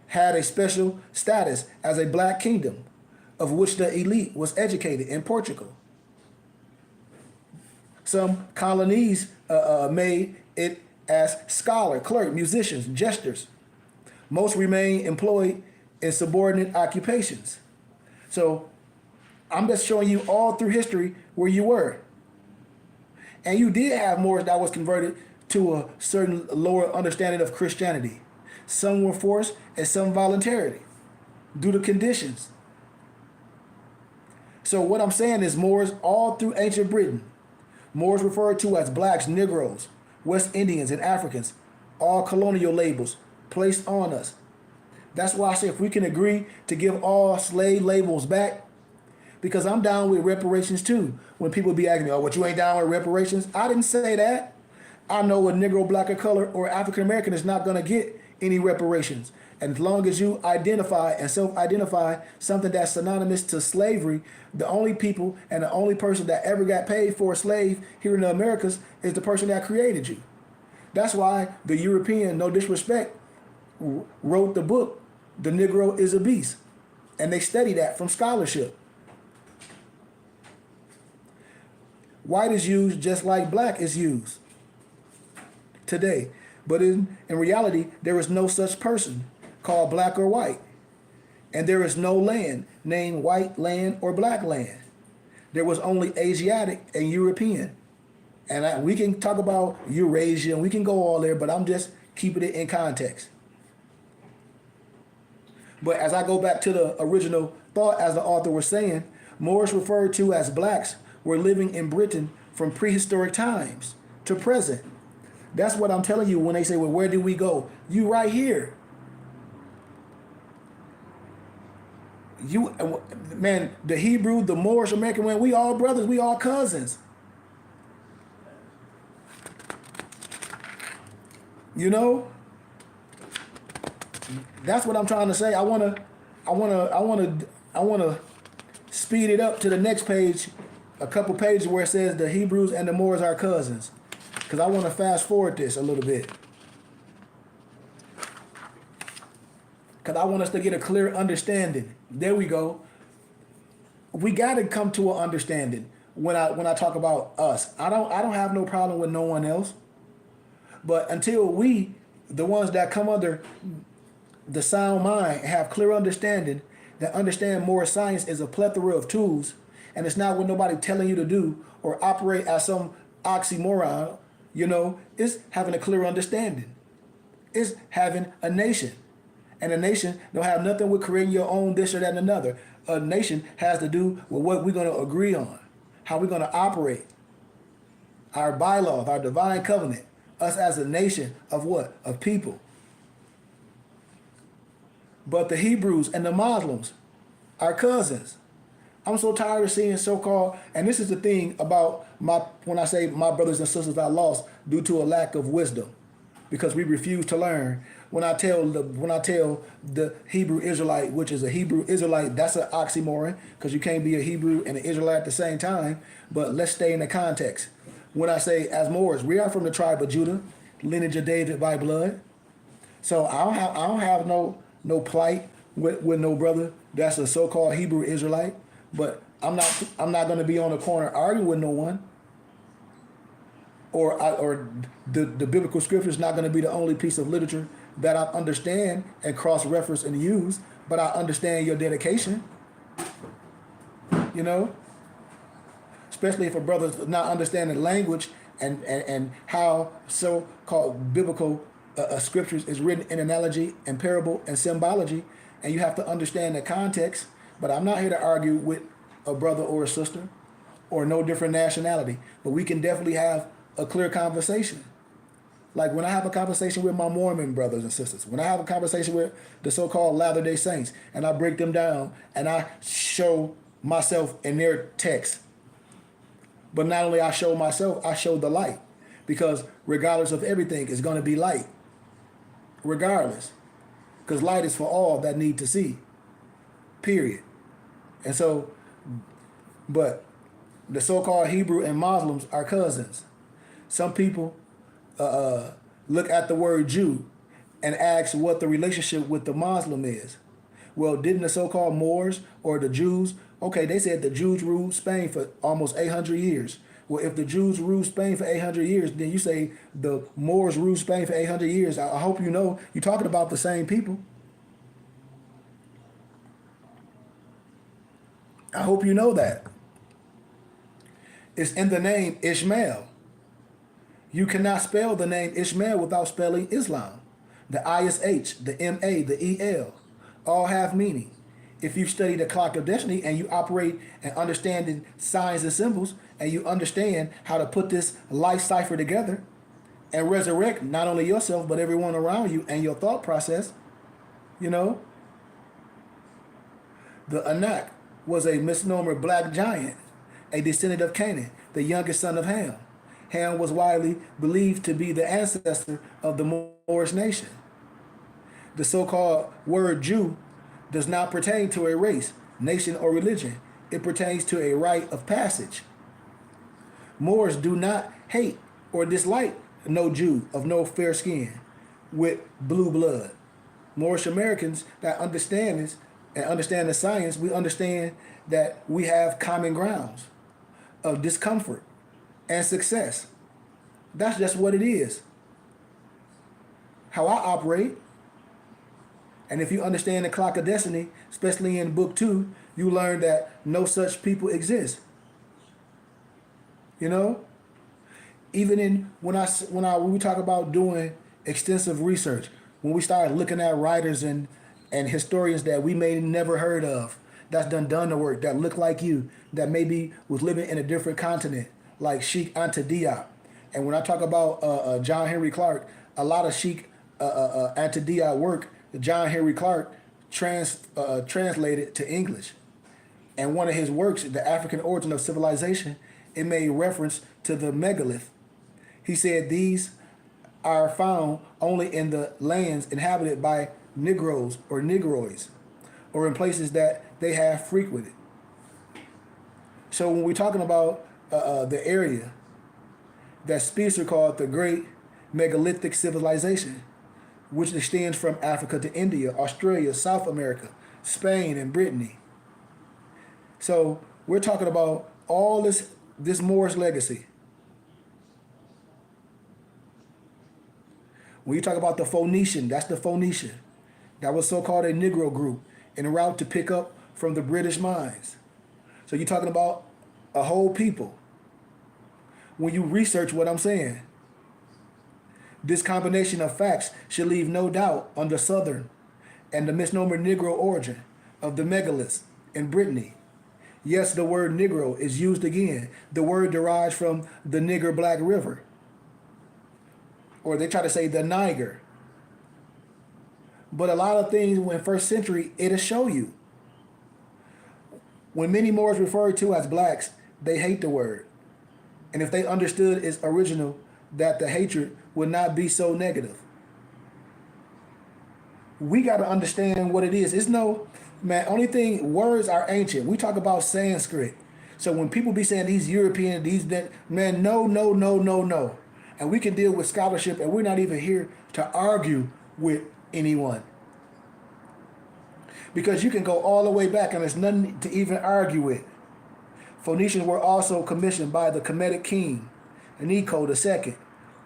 had a special status as a black kingdom, of which the elite was educated in Portugal. Some colonies made it as scholar, clerk, musicians, jesters. Most remain employed in subordinate occupations. So I'm just showing you all through history where you were. And you did have Moors that was converted to a certain lower understanding of Christianity. Some were forced and some voluntarily due to conditions. So what I'm saying is Moors all through ancient Britain. Moors referred to as blacks, Negroes, West Indians, and Africans, all colonial labels placed on us. That's why I say if we can agree to give all slave labels back, because I'm down with reparations too. When people be asking me, oh, what, you ain't down with reparations? I didn't say that. I know a Negro, black, or color, or African American is not going to get any reparations. And as long as you identify and self-identify something that's synonymous to slavery, the only people and the only person that ever got paid for a slave here in the Americas is the person that created you. That's why the European, no disrespect, wrote the book, The Negro is a Beast. And they study that from scholarship. White is used just like black is used today. But in reality, there is no such person called black or white. And there is no land named white land or black land. There was only Asiatic and European. And we can talk about Eurasia and we can go all there, but I'm just keeping it in context. But as I go back to the original thought, as the author was saying, Moors referred to as blacks were living in Britain from prehistoric times to present. That's what I'm telling you when they say, well, where did we go? You right here. You, man, the Hebrew, the Moorish, American, man, we all brothers, we all cousins. You know? That's what I'm trying to say. I wanna speed it up to the next page, a couple pages where it says the Hebrews and the Moors are cousins. Because I want to fast forward this a little bit. Because I want us to get a clear understanding. There we go. We got to come to an understanding when I talk about us. I don't have no problem with no one else. But until we, the ones that come under the sound mind, have clear understanding, that understand more science is a plethora of tools, and it's not what nobody telling you to do or operate as some oxymoron. You know, it's having a clear understanding. It's having a nation. And a nation don't have nothing with creating your own this or that and another. A nation has to do with what we're going to agree on, how we're going to operate. our bylaws, our divine covenant, us as a nation of what? Of people. But the Hebrews and the Muslims are cousins. I'm so tired of seeing so-called, and this is the thing about when I say my brothers and sisters I lost due to a lack of wisdom, because we refuse to learn. When I tell the Hebrew Israelite, which is a Hebrew Israelite, that's an oxymoron, because you can't be a Hebrew and an Israelite at the same time. But let's stay in the context. When I say as Moors, we are from the tribe of Judah, lineage of David by blood. So I don't have no plight with no brother that's a so-called Hebrew Israelite. But I'm not going to be on the corner arguing with no one. Or the biblical scripture is not going to be the only piece of literature that I understand and cross-reference and use. But I understand your dedication. You know, especially if a brother's not understanding language and how so-called biblical scriptures is written in analogy and parable and symbology, and you have to understand the context. But I'm not here to argue with a brother or a sister or no different nationality. But we can definitely have a clear conversation. Like when I have a conversation with my Mormon brothers and sisters, when I have a conversation with the so-called Latter-day Saints, and I break them down and I show myself in their text. But not only I show myself, I show the light. Because regardless of everything, it's going to be light. Regardless. Because light is for all that need to see. Period. And so, but the so-called Hebrew and Muslims are cousins. Some people look at the word Jew and ask what the relationship with the Muslim is. Well, didn't the so-called Moors or the Jews, okay, they said the Jews ruled Spain for almost 800 years. Well, if the Jews ruled Spain for 800 years, then you say the Moors ruled Spain for 800 years. I hope you know you're talking about the same people. I hope you know that. It's in the name Ishmael. You cannot spell the name Ishmael without spelling Islam. The ISH, the MA, the EL, all have meaning. If you study the clock of destiny and you operate and understanding signs and symbols, and you understand how to put this life cipher together and resurrect not only yourself but everyone around you and your thought process, you know, the Anak was a misnomer black giant, a descendant of Canaan, the youngest son of Ham. Ham was widely believed to be the ancestor of the Moorish nation. The so-called word Jew does not pertain to a race, nation, or religion. It pertains to a rite of passage. Moors do not hate or dislike no Jew of no fair skin with blue blood. Moorish Americans that understand this and understand the science, we understand that we have common grounds of discomfort and success. That's just what it is. How I operate. And if you understand the clock of destiny, especially in book 2, you learn that no such people exist. You know, even in when we talk about doing extensive research, when we start looking at writers and historians that we may never heard of, that's done the work, that look like you, that maybe was living in a different continent, like Sheikh Anta Diop. And when I talk about John Henry Clark, a lot of Sheikh Anta Diop work, John Henry Clark translated to English. And one of his works, The African Origin of Civilization, it made reference to the megalith. He said these are found only in the lands inhabited by Negroes or Negroids, or in places that they have frequented. So when we're talking about the area that Spitzer called the Great Megalithic Civilization, which extends from Africa to India, Australia, South America, Spain, and Brittany. So we're talking about all this Moorish legacy. When you talk about the Phoenician, that's the Phoenician. That was so-called a Negro group en route to pick up from the British mines. So you're talking about a whole people. When you research what I'm saying, this combination of facts should leave no doubt on the Southern and the misnomer Negro origin of the megaliths in Brittany, Yes, the word Negro is used again. The word derives from the Nigger Black River, or they try to say the Niger. But a lot of things in first century, it'll show you. When many Moors referred to as blacks, they hate the word. And if they understood its original, that the hatred would not be so negative. We got to understand what it is. It's no, man, only thing, words are ancient. We talk about Sanskrit. So when people be saying these European, these, that, man, no, no, no, no, no. And we can deal with scholarship, and we're not even here to argue with anyone. Because you can go all the way back and there's nothing to even argue with. Phoenicians were also commissioned by the Kemetic king, Necho II,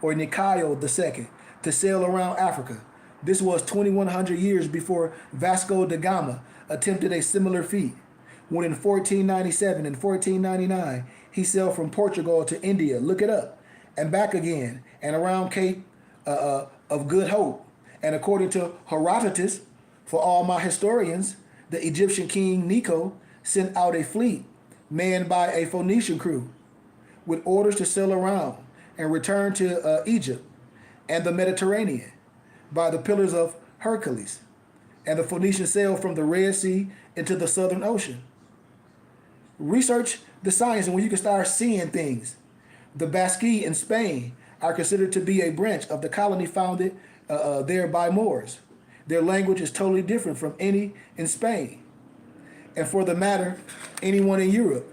or Nikao II, to sail around Africa. This was 2,100 years before Vasco da Gama attempted a similar feat, when in 1497 and 1499 he sailed from Portugal to India, look it up, and back again, and around Cape of Good Hope. And according to Herodotus, for all my historians, the Egyptian king Necho sent out a fleet manned by a Phoenician crew with orders to sail around and return to Egypt and the Mediterranean by the Pillars of Hercules. And the Phoenicians sailed from the Red Sea into the Southern Ocean. Research the science and when you can start seeing things. The Basque in Spain are considered to be a branch of the colony founded there by Moors. Their language is totally different from any in Spain. And for the matter, anyone in Europe.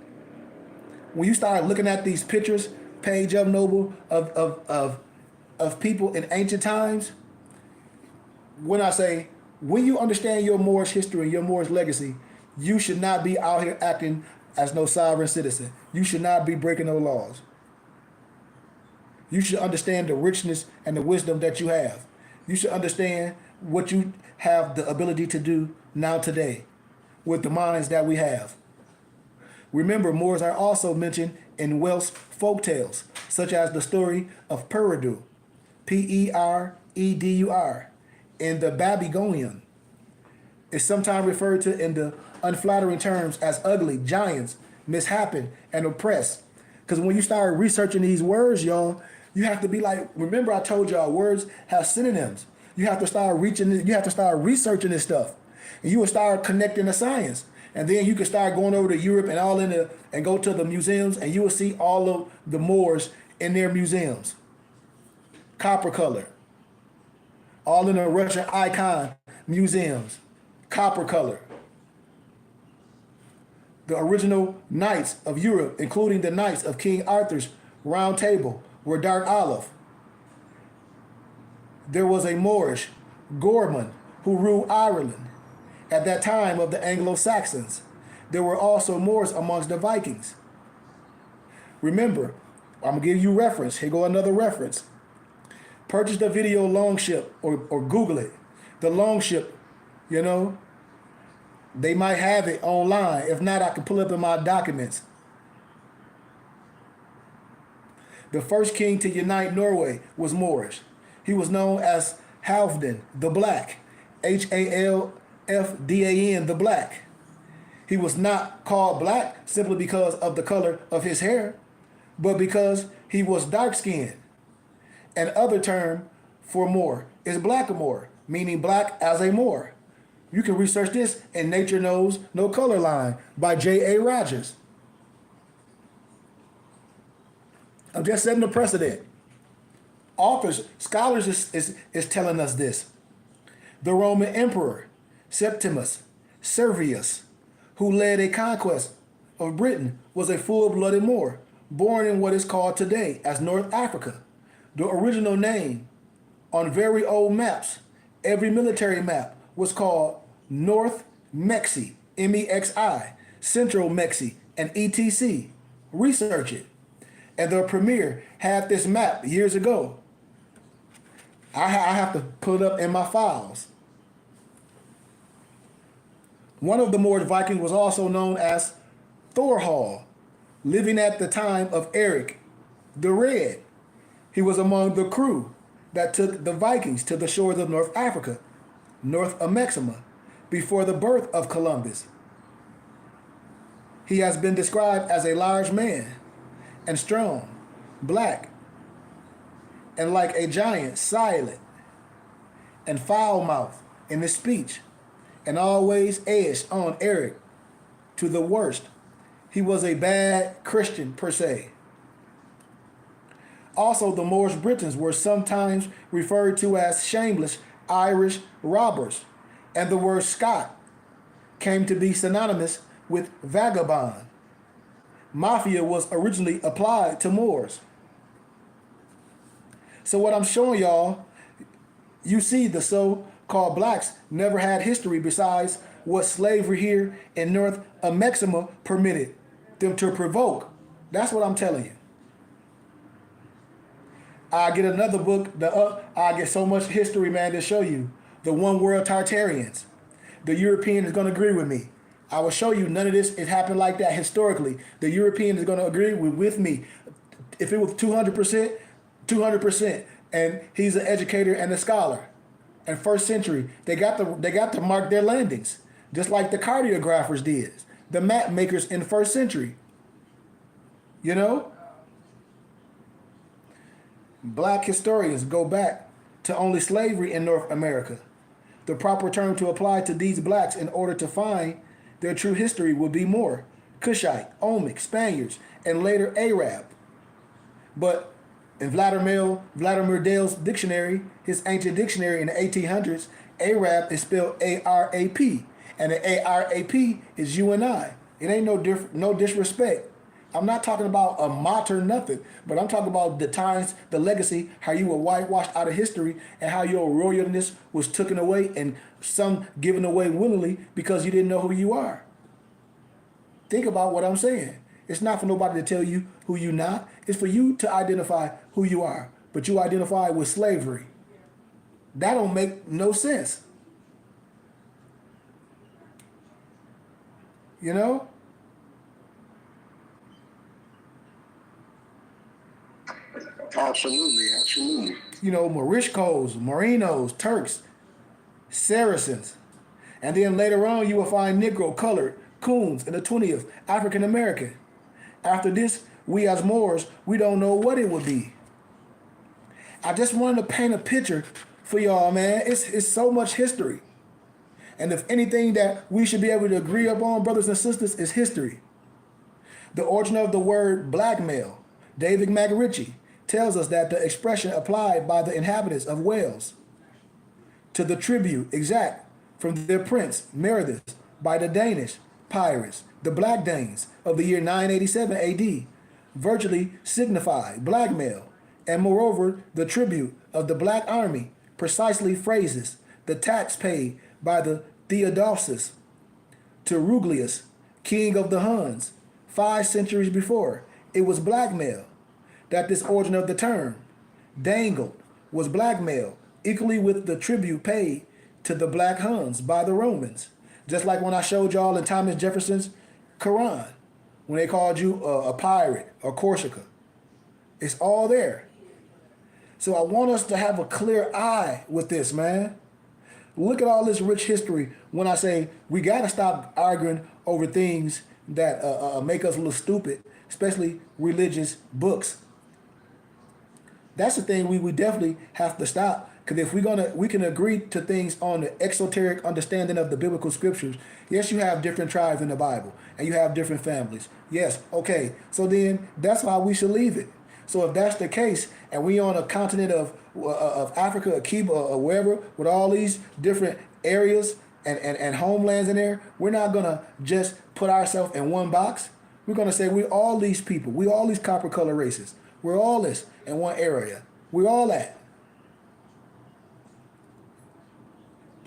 When you start looking at these pictures, page up noble of people in ancient times, when I say, when you understand your Moorish history, your Moorish legacy, you should not be out here acting as no sovereign citizen. You should not be breaking no laws. You should understand the richness and the wisdom that you have. You should understand what you have the ability to do now today with the minds that we have. Remember, Moors are also mentioned in Welsh folktales, such as the story of Peredur, Peredur, in the Babylonian. It's sometimes referred to in the unflattering terms as ugly, giants, mishappen, and oppressed. Because when you start researching these words, y'all, you have to be like, remember I told y'all words have synonyms. You have to start researching this stuff. And you will start connecting the science. And then you can start going over to Europe and go to the museums, and you will see all of the Moors in their museums. Copper color. All in the Russian icon museums. Copper color. The original knights of Europe, including the knights of King Arthur's Round Table, were dark olive. There was a Moorish Gorman who ruled Ireland at that time of the Anglo-Saxons. There were also Moors amongst the Vikings. Remember, I'm going to give you reference. Here go another reference. Purchase the video Longship or Google it. The Longship, they might have it online. If not, I can pull up in my documents. The first king to unite Norway was Moorish. He was known as Halfdan the Black, Halfdan the Black. He was not called black simply because of the color of his hair, but because he was dark-skinned. An other term for Moor is blackamoor, meaning black as a Moor. You can research this in Nature Knows No Color Line by J.A. Rogers. I'm just setting the precedent. Authors, scholars is telling us this. The Roman Emperor Septimus Severus, who led a conquest of Britain, was a full-blooded Moor, born in what is called today as North Africa. The original name on very old maps, every military map, was called North Mexi, M-E-X-I, Central Mexi, and ETC. Research it. And the premier had this map years ago. I have to put it up in my files. One of the Moorish Vikings was also known as Thorhall, living at the time of Eric the Red. He was among the crew that took the Vikings to the shores of North Africa, north of Maxima, before the birth of Columbus. He has been described as a large man and strong, black, and like a giant, silent and foul mouthed in his speech, and always edged on Eric to the worst. He was a bad Christian per se. Also, the Moorish Britons were sometimes referred to as shameless Irish robbers, and the word Scot came to be synonymous with vagabond. Mafia was originally applied to Moors. So what I'm showing y'all, you see the so-called blacks never had history besides what slavery here in North America permitted them to provoke. That's what I'm telling you. I get another book. I get so much history, man, to show you. The One World Tartarians. The European is going to agree with me. I will show you none of this. It happened like that historically. The European is going to agree with me. If it was 200%, 200%. And he's an educator and a scholar. And first century, they got to mark their landings, just like the cartographers did, the map makers in first century. You know? Black historians go back to only slavery in North America. The proper term to apply to these blacks in order to find their true history would be Moor, Cushite, Olmec, Spaniards, and later Arab. But in Vladimir Dale's dictionary, his ancient dictionary in the 1800s, Arab is spelled A-R-A-P, and the A-R-A-P is you and I. It ain't no disrespect. I'm not talking about a modern nothing, but I'm talking about the times, the legacy, how you were whitewashed out of history, and how your royalness was taken away, and some given away willingly because you didn't know who you are. Think about what I'm saying. It's not for nobody to tell you who you're not. It's for you to identify who you are. But you identify with slavery. That don't make no sense. You know? Absolutely, absolutely. You know, Moriscos, Morinos, Turks, Saracens. And then later on, you will find Negro, colored, Coons in the 20th, African American. After this, we as Moors, we don't know what it would be. I just wanted to paint a picture for y'all, man. It's so much history. And if anything that we should be able to agree upon, brothers and sisters, is history. The origin of the word blackmail, David McRitchie, tells us that the expression applied by the inhabitants of Wales to the tribute exact from their prince Meredith by the Danish pirates, the Black Danes of the year 987 AD, virtually signify blackmail, and moreover the tribute of the Black Army precisely phrases the tax paid by the Theodosius to Ruglius, king of the Huns, 5 centuries before. It was blackmail. That this origin of the term, dangled, was blackmail, equally with the tribute paid to the Black Huns by the Romans. Just like when I showed y'all in Thomas Jefferson's Quran, when they called you a pirate or Corsica. It's all there. So I want us to have a clear eye with this, man. Look at all this rich history when I say we got to stop arguing over things that make us look stupid, especially religious books. That's the thing we definitely have to stop. Because if we can agree to things on the exoteric understanding of the biblical scriptures. Yes, you have different tribes in the Bible, and you have different families. Yes, okay. So then that's how we should leave it. So if that's the case, and we on a continent of Africa, or Cuba, or wherever, with all these different areas and homelands in there, we're not gonna just put ourselves in one box. We're gonna say we're all these people. We all these copper color races. We're all this in one area. We're all that.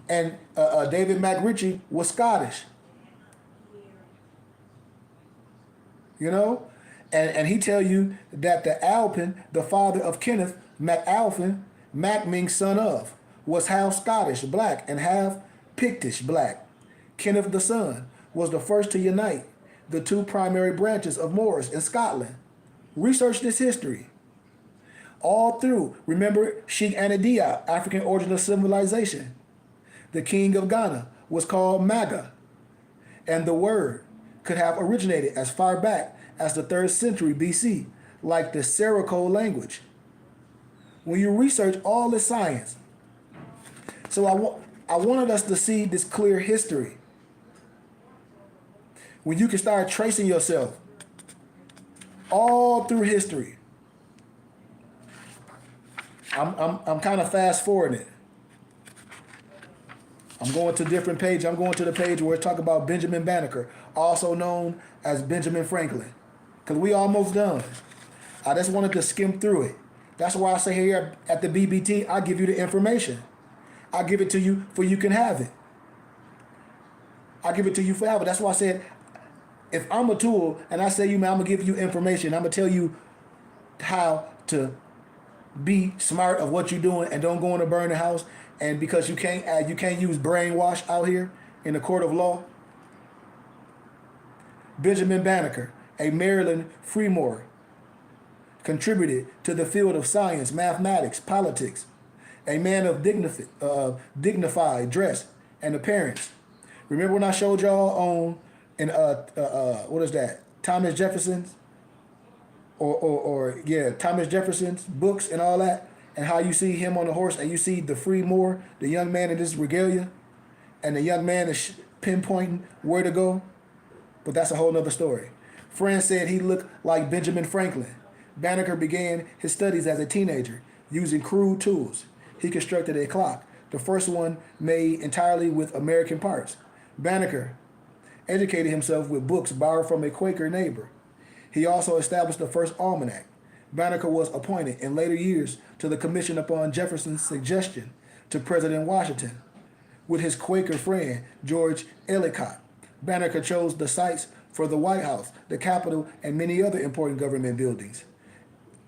And David McRitchie was Scottish. You know? And he tell you that the Alpin, the father of Kenneth, MacAlpin, Mac means son of, was half Scottish black and half Pictish black. Kenneth the son was the first to unite the two primary branches of Moors in Scotland. Research this history. All through, remember Sheikh Anta Diop, African origin of civilization. The king of Ghana was called Maga. And the word could have originated as far back as the 3rd century BC, like the Syriac language. When you research all this science, so I wanted us to see this clear history. When you can start tracing yourself all through history. I'm kind of fast forwarding it. I'm going to different page. I'm going to the page where it talk about Benjamin Banneker, also known as Benjamin Franklin. Because we almost done. I just wanted to skim through it. That's why I say here at the BBT, I give you the information. I give it to you for you can have it. I give it to you forever. That's why I said, if I'm a tool and I say you, man, I'm gonna give you information. I'm gonna tell you how to be smart of what you're doing and don't go in a burning house. And because you can't use brainwash out here in the court of law. Benjamin Banneker, a Maryland Freemore, contributed to the field of science, mathematics, politics, a man of dignified dress and appearance. Remember when I showed y'all on what is that? Thomas Jefferson's Thomas Jefferson's books and all that, and how you see him on the horse and you see the free Moor, the young man in this regalia, and the young man is pinpointing where to go. But that's a whole nother story. Friends said he looked like Benjamin Franklin. Banneker began his studies as a teenager using crude tools. He constructed a clock, the first one made entirely with American parts. Banneker educated himself with books borrowed from a Quaker neighbor. He also established the first almanac. Banneker was appointed in later years to the commission upon Jefferson's suggestion to President Washington. With his Quaker friend, George Ellicott, Banneker chose the sites for the White House, the Capitol, and many other important government buildings.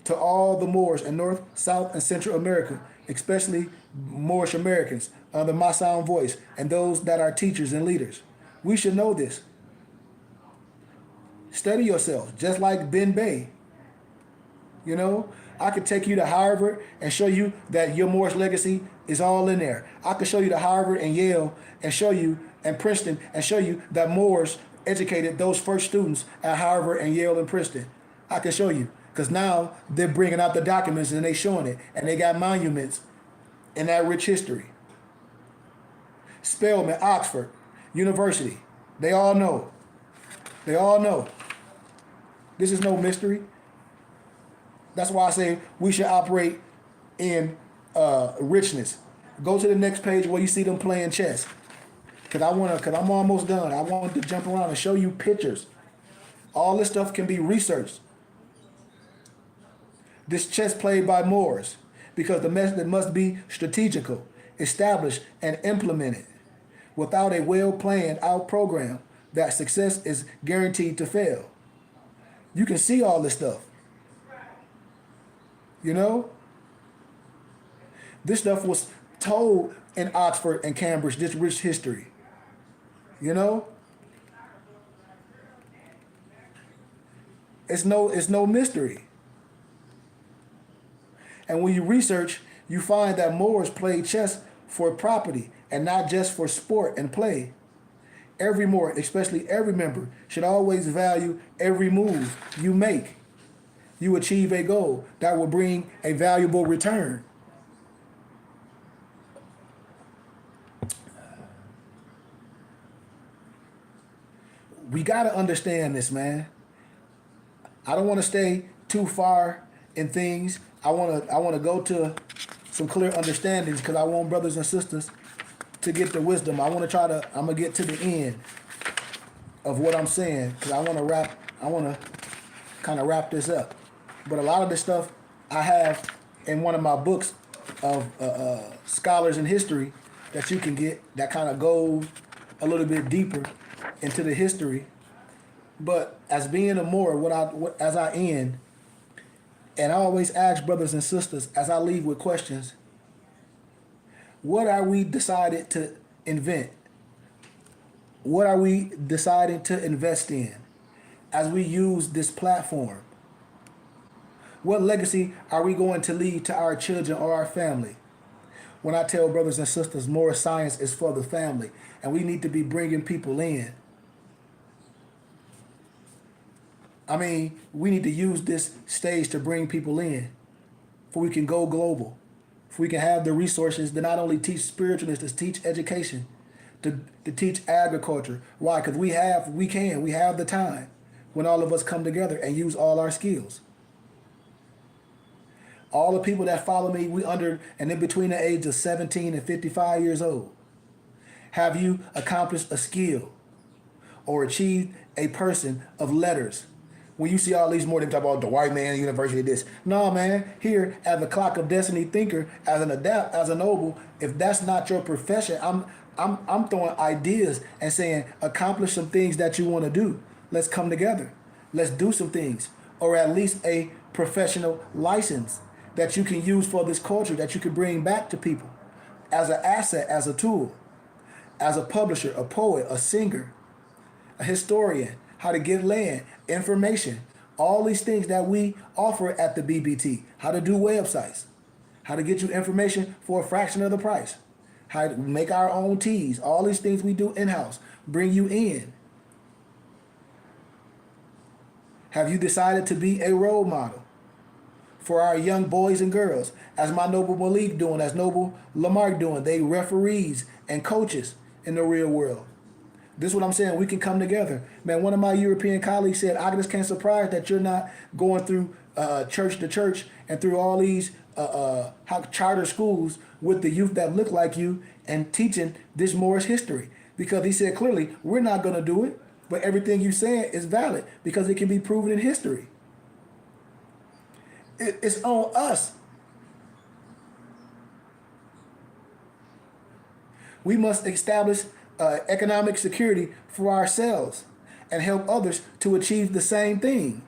To all the Moors in North, South, and Central America, especially Moorish Americans, under my sound voice, and those that are teachers and leaders, we should know this. Study yourself, just like Ben Bay. You know, I could take you to Harvard and show you that your Moorish legacy is all in there. I could show you to Harvard and Yale and show you, and Princeton, and show you that Moors educated those first students at Harvard and Yale and Princeton. I can show you, because now they're bringing out the documents and they showing it, and they got monuments in that rich history. Spelman, Oxford University, they all know. They all know. This is no mystery. That's why I say we should operate in richness. Go to the next page where you see them playing chess. Cause I'm almost done. I want to jump around and show you pictures. All this stuff can be researched. This chess played by Moors, because the method must be strategical, established, and implemented. Without a well-planned out program, that success is guaranteed to fail. You can see all this stuff. You know? This stuff was told in Oxford and Cambridge, this rich history. You know? It's no mystery. And when you research, you find that Moors played chess for property and not just for sport and play. Every Moor, especially every member, should always value every move you make. You achieve a goal that will bring a valuable return. We got to understand this, man. I don't want to stay too far in things. I want to go to some clear understandings, because I want brothers and sisters to get the wisdom. I'm going to get to the end of what I'm saying, because I want to kind of wrap this up. But a lot of this stuff I have in one of my books of scholars in history that you can get, that kind of goes a little bit deeper into the history. But as being a Moor, as I end, and I always ask brothers and sisters as I leave with questions, what are we decided to invent? What are we deciding to invest in as we use this platform? What legacy are we going to leave to our children or our family? When I tell brothers and sisters, more science is for the family, and we need to be bringing people in. I mean, we need to use this stage to bring people in, for we can go global, for we can have the resources to not only teach spiritualness, to teach education, to teach agriculture. Why? Because we have the time when all of us come together and use all our skills. All the people that follow me, we under and in between the age of 17 and 55 years old. Have you accomplished a skill or achieved a person of letters? When you see all these more, they talk about the white man university, this. No, man, here as a clock of destiny thinker, as an adept, as a noble, if that's not your profession, I'm throwing ideas and saying accomplish some things that you want to do. Let's come together. Let's do some things. Or at least a professional license that you can use for this culture, that you can bring back to people as an asset, as a tool, as a publisher, a poet, a singer, a historian, how to get land, information, all these things that we offer at the BBT, how to do websites, how to get you information for a fraction of the price, how to make our own teas, all these things we do in-house, bring you in. Have you decided to be a role model for our young boys and girls, as my Noble Malik doing, as Noble Lamarck doing? They referees and coaches in the real world. This is what I'm saying. We can come together. Man, one of my European colleagues said, I just can't surprise that you're not going through church to church and through all these charter schools with the youth that look like you and teaching this Moorish history. Because he said clearly, we're not going to do it, but everything you're saying is valid because it can be proven in history. It's on us. We must establish economic security for ourselves and help others to achieve the same thing.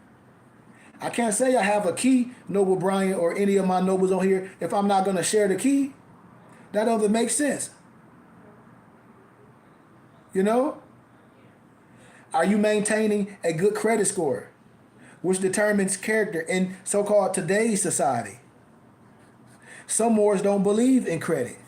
I can't say I have a key, Noble Brian, or any of my nobles on here, if I'm not going to share the key. That doesn't make sense. You know? Are you maintaining a good credit score, which determines character in so-called today's society? Some Moors don't believe in credit.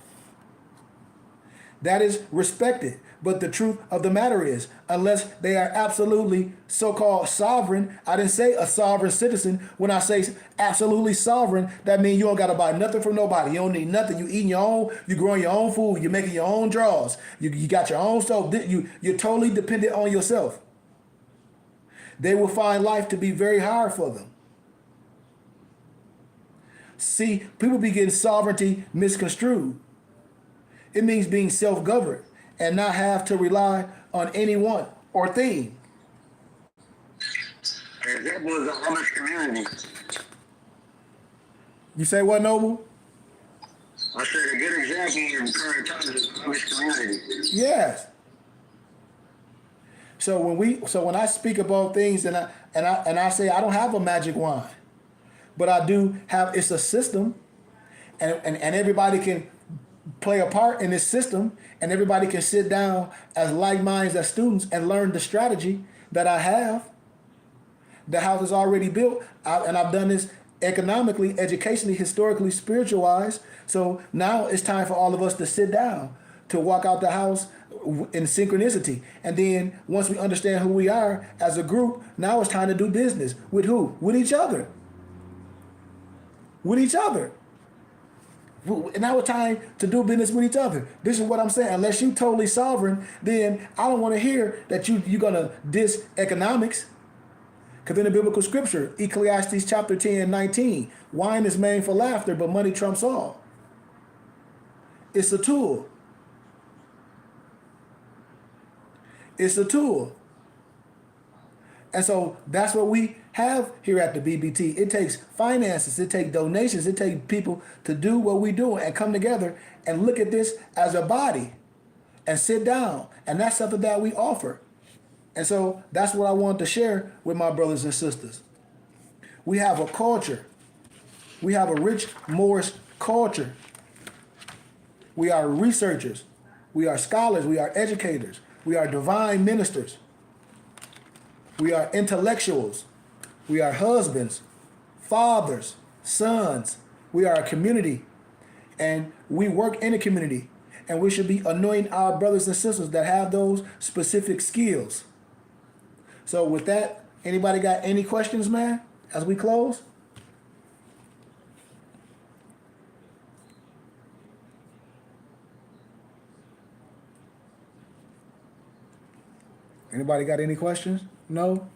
That is respected. But the truth of the matter is, unless they are absolutely so-called sovereign, I didn't say a sovereign citizen. When I say absolutely sovereign, that means you don't got to buy nothing from nobody. You don't need nothing. You eating your own, you growing your own food, you're making your own draws. You got your own stuff. You're totally dependent on yourself. They will find life to be very hard for them. See, people be getting sovereignty misconstrued. It means being self-governed and not have to rely on anyone or thing. An example is the Amish community. You say what, Noble? I said a good example in current times is the Amish community. Yes. So when I speak about things and I say I don't have a magic wand, but I do have, it's a system, and everybody can play a part in this system, and everybody can sit down as like minds, as students, and learn the strategy that I have. The house is already built, and I've done this economically, educationally, historically, spiritual-wise. So now it's time for all of us to sit down, to walk out the house in synchronicity. And then once we understand who we are as a group, now it's time to do business. With who? With each other. With each other. And now it's time to do business with each other. This is what I'm saying. Unless you're totally sovereign, then I don't want to hear that you're going to diss economics. Because in the biblical scripture, Ecclesiastes chapter 10, 19, wine is made for laughter, but money trumps all. It's a tool. It's a tool. And so that's what we have here at the BBT. It takes finances, it takes donations, it takes people to do what we do and come together and look at this as a body and sit down. And that's something that we offer. And so that's what I want to share with my brothers and sisters. We have a culture. We have a rich Moorish culture. We are researchers. We are scholars. We are educators. We are divine ministers. We are intellectuals. We are husbands, fathers, sons. We are a community. And we work in a community. And we should be anointing our brothers and sisters that have those specific skills. So with that, Anybody got any questions, man, as we close? Anybody got any questions? No?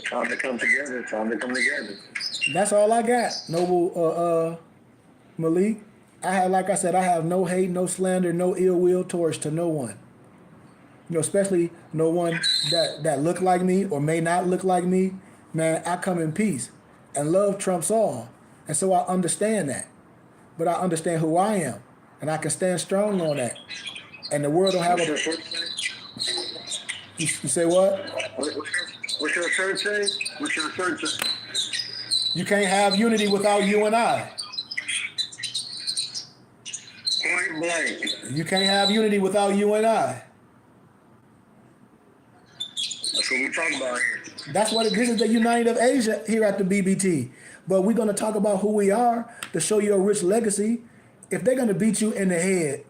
Time to come together. Time to come together. That's all I got, Noble Malik. Like I said, I have no hate, no slander, no ill will towards to no one. You know, especially no one that look like me or may not look like me. Man, I come in peace, and love trumps all. And so I understand that, but I understand who I am, and I can stand strong on that. And the world don't have What's a. your shirt say? You say what? What's your shirt say? What's your shirt say? You can't have unity without you and I. Point blank. You can't have unity without you and I. That's what we talk about here. That's what this is, the United of Asia here at the BBT. But we're going to talk about who we are to show you a rich legacy. If they're going to beat you in the head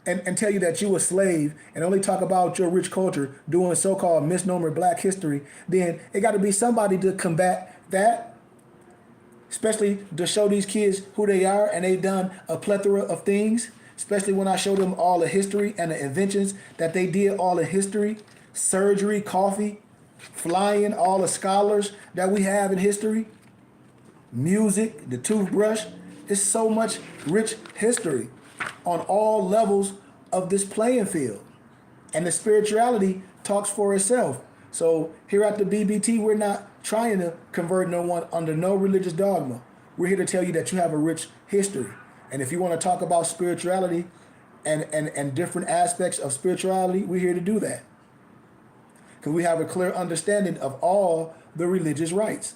and tell you that you a slave and only talk about your rich culture doing so-called misnomer black history, then it got to be somebody to combat that, especially to show these kids who they are, and they've done a plethora of things, especially when I show them all the history and the inventions that they did all in history, surgery, coffee, flying, all the scholars that we have in history, music, the toothbrush. It's so much rich history on all levels of this playing field. And the spirituality talks for itself. So here at the BBT, we're not trying to convert no one under no religious dogma. We're here to tell you that you have a rich history. And if you want to talk about spirituality and different aspects of spirituality, we're here to do that. Because we have a clear understanding of all the religious rites.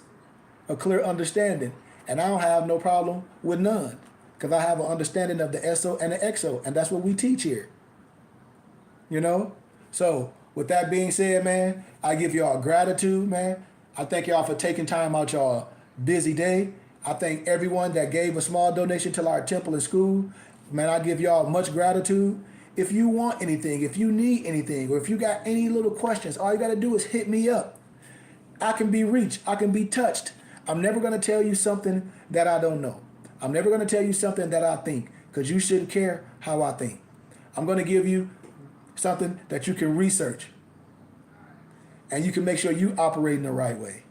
A clear understanding. And I don't have no problem with none. Because I have an understanding of the SO and the XO. And that's what we teach here. You know? So, with that being said, man, I give y'all gratitude, man. I thank y'all for taking time out y'all busy day. I thank everyone that gave a small donation to our temple and school. Man, I give y'all much gratitude. If you want anything, if you need anything, or if you got any little questions, all you got to do is hit me up. I can be reached. I can be touched. I'm never going to tell you something that I don't know. I'm never going to tell you something that I think, because you shouldn't care how I think. I'm going to give you something that you can research, and you can make sure you operate in the right way.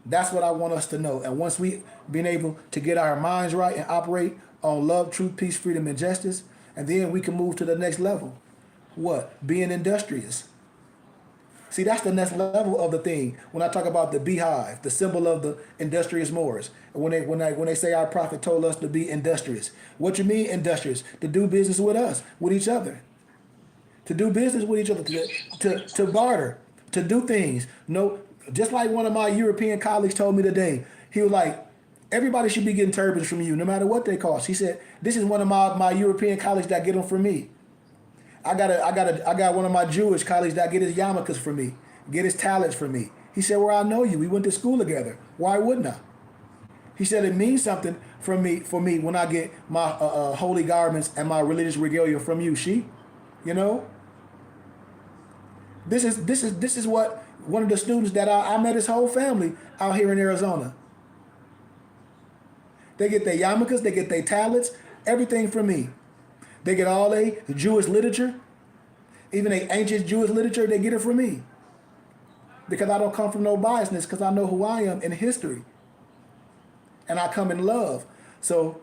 That's what I want us to know. And once we been able to get our minds right and operate on love, truth, peace, freedom, and justice, and then we can move to the next level. What? Being industrious. See, that's the next level of the thing. When I talk about the beehive, the symbol of the industrious Moors, when they say our prophet told us to be industrious, what you mean industrious? To do business with us, with each other, to do business with each other, to barter, to do things. No, just like one of my European colleagues told me today. He was like, everybody should be getting turbans from you, no matter what they cost. He said, this is one of my European colleagues that get them from me. I got one of my Jewish colleagues that get his yarmulkes from me, get his talents from me. He said, well, I know you. We went to school together. Why wouldn't I? He said, it means something for me when I get my holy garments and my religious regalia from you, sheep. You know? This is what one of the students that I met his whole family out here in Arizona. They get their yarmulkes, they get their talents, everything from me. They get all the Jewish literature, even the ancient Jewish literature, they get it from me. Because I don't come from no biasness, because I know who I am in history. And I come in love. So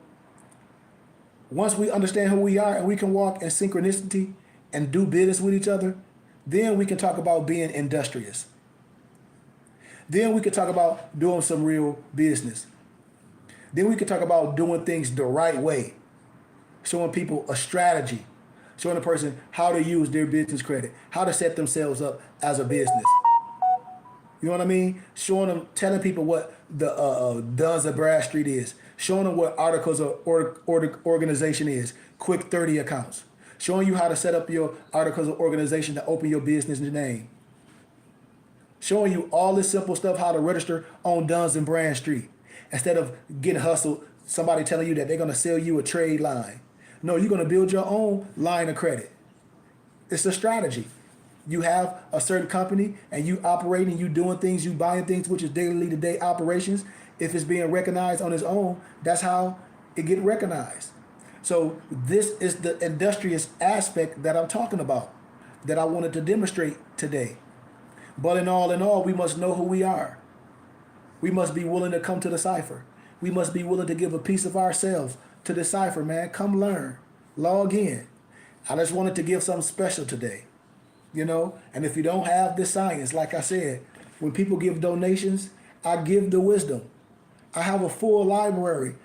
once we understand who we are and we can walk in synchronicity and do business with each other, then we can talk about being industrious. Then we can talk about doing some real business. Then we can talk about doing things the right way. Showing people a strategy. Showing a person how to use their business credit. How to set themselves up as a business. You know what I mean? Showing them, telling people what the Duns of Bradstreet is. Showing them what articles of organization is. Quick 30 accounts. Showing you how to set up your articles of organization to open your business name. Showing you all this simple stuff, how to register on Duns and Bradstreet. Instead of getting hustled, somebody telling you that they're going to sell you a trade line. No, you're going to build your own line of credit. It's a strategy. you have a certain company and you operating, you doing things, you buying things, which is daily to day operations. If it's being recognized on its own, that's how it get recognized. So this is the industrious aspect that I'm talking about, that I wanted to demonstrate today. But in all, we must know who we are. We must be willing to come to the cipher. We must be willing to give a piece of ourselves to the cipher, man. Come learn. Log in. I just wanted to give something special today. You know, and if you don't have this science, like I said, when people give donations, I give the wisdom. I have a full library.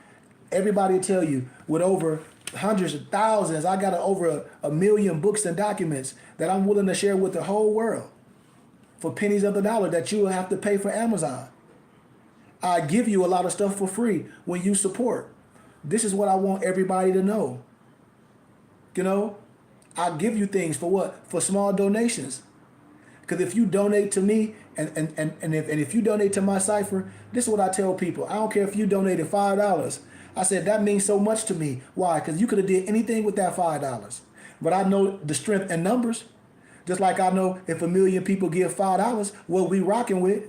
Everybody will tell you, with over hundreds of thousands, I got over a million books and documents that I'm willing to share with the whole world for pennies of the dollar that you will have to pay for Amazon. I give you a lot of stuff for free when you support. This is what I want everybody to know. You know, I give you things for what? For small donations. Because if you donate to me and if you donate to my cipher, this is what I tell people. I don't care if you donated $5. I said that means so much to me. Why? Because you could have did anything with that $5. But I know the strength in numbers. Just like I know if 1 million people give $5, what we rocking with.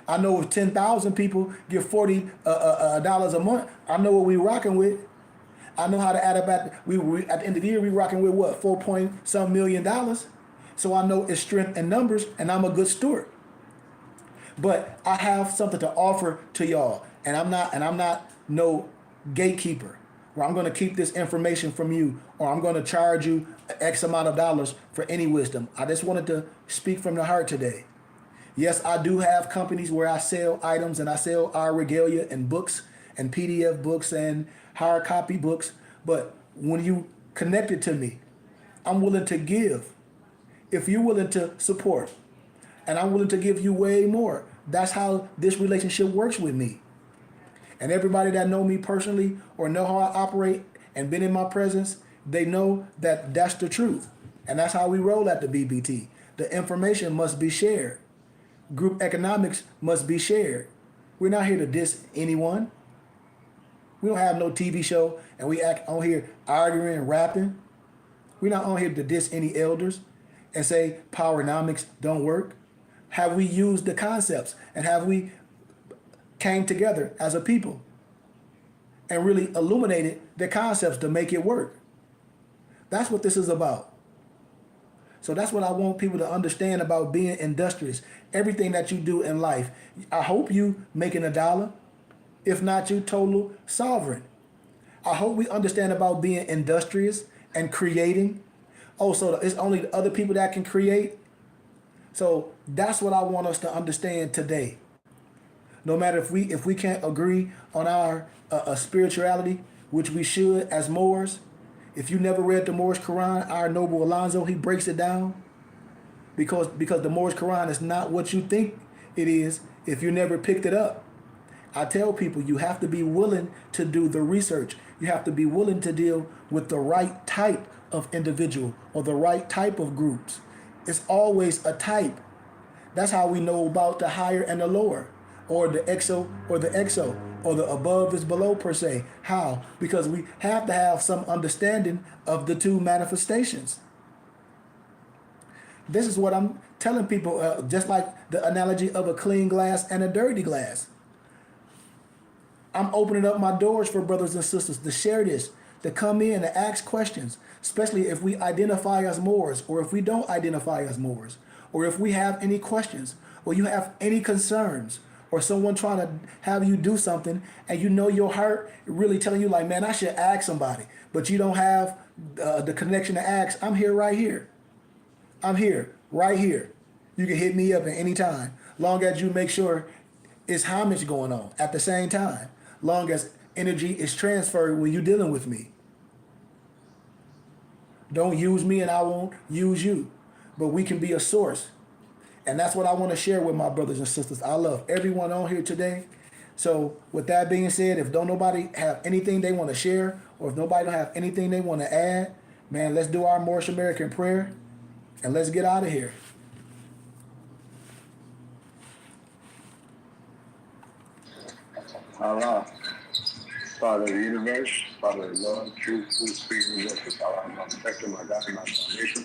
I know if 10,000 people give $40 a month, I know what we rocking with. I know how to add up at the end of the year, we rocking with what, $4 point some million. So I know it's strength in numbers, and I'm a good steward. But I have something to offer to y'all, and I'm not no gatekeeper where I'm going to keep this information from you, or I'm going to charge you X amount of dollars for any wisdom. I just wanted to speak from the heart today. Yes, I do have companies where I sell items, and I sell our regalia and books and PDF books and hard copy books. But when you connected to me, I'm willing to give. If you're willing to support, and I'm willing to give you way more. That's how this relationship works with me. And everybody that know me personally or know how I operate and been in my presence, they know that that's the truth. And that's how we roll at the BBT. The information must be shared. Group economics must be shared. We're not here to diss anyone. We don't have no TV show and we act on here arguing and rapping. We're not on here to diss any elders and say powernomics don't work. Have we used the concepts and have we came together as a people and really illuminated the concepts to make it work? That's what this is about. So that's what I want people to understand about being industrious. Everything that you do in life, I hope you making $1. If not, you total sovereign. I hope we understand about being industrious and creating. Oh, so it's only the other people that can create. So that's what I want us to understand today. No matter if we can't agree on our spirituality, which we should as Moors. If you never read the Moorish Quran, our noble Alonzo, he breaks it down. Because the Moorish Quran is not what you think it is if you never picked it up. I tell people you have to be willing to do the research. You have to be willing to deal with the right type of individual or the right type of groups. It's always a type. That's how we know about the higher and the lower, or the exo or the exo, or the above is below per se. How? Because we have to have some understanding of the two manifestations. This is what I'm telling people, just like the analogy of a clean glass and a dirty glass. I'm opening up my doors for brothers and sisters to share this, to come in and ask questions, especially if we identify as Moors, or if we don't identify as Moors, or if we have any questions, or you have any concerns, or someone trying to have you do something and you know your heart really telling you like, man, I should ask somebody, but you don't have the connection to ask. I'm here right here. I'm here right here. You can hit me up at any time, long as you make sure it's homage going on at the same time, long as energy is transferred when you're dealing with me. Don't use me and I won't use you, but we can be a source. And that's what I want to share with my brothers and sisters. I love everyone on here today. So with that being said, if don't nobody have anything they want to share, or if nobody don't have anything they want to add, man, let's do our Moorish American prayer and let's get out of here. Allah, Father of the universe, Father of love, truth, spirit, and justice. Allah, my protector, my God, my foundation.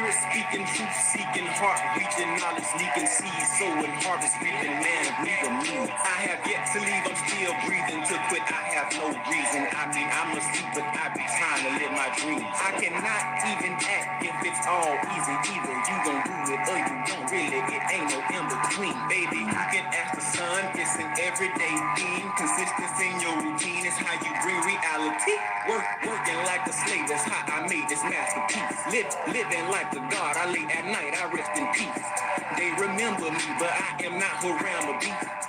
spirit speaking, truth seeking, heart reaching, knowledge leaking, seed sowing, harvest reaping, man of me or me. I have yet to leave, I'm still breathing. To quit, I have no reason. I mean, I'm asleep, but I be trying to live my dreams. I cannot even act if it's all easy. Either you gon' do it or you don't really. It ain't no in between, baby. You can ask the sun, it's an everyday theme. Consistency in your routine is how you bring reality. Working like a slave, that's how I made this masterpiece. Living like the God, I lay at night, I rest in peace. They remember me, but I am not who around the beat.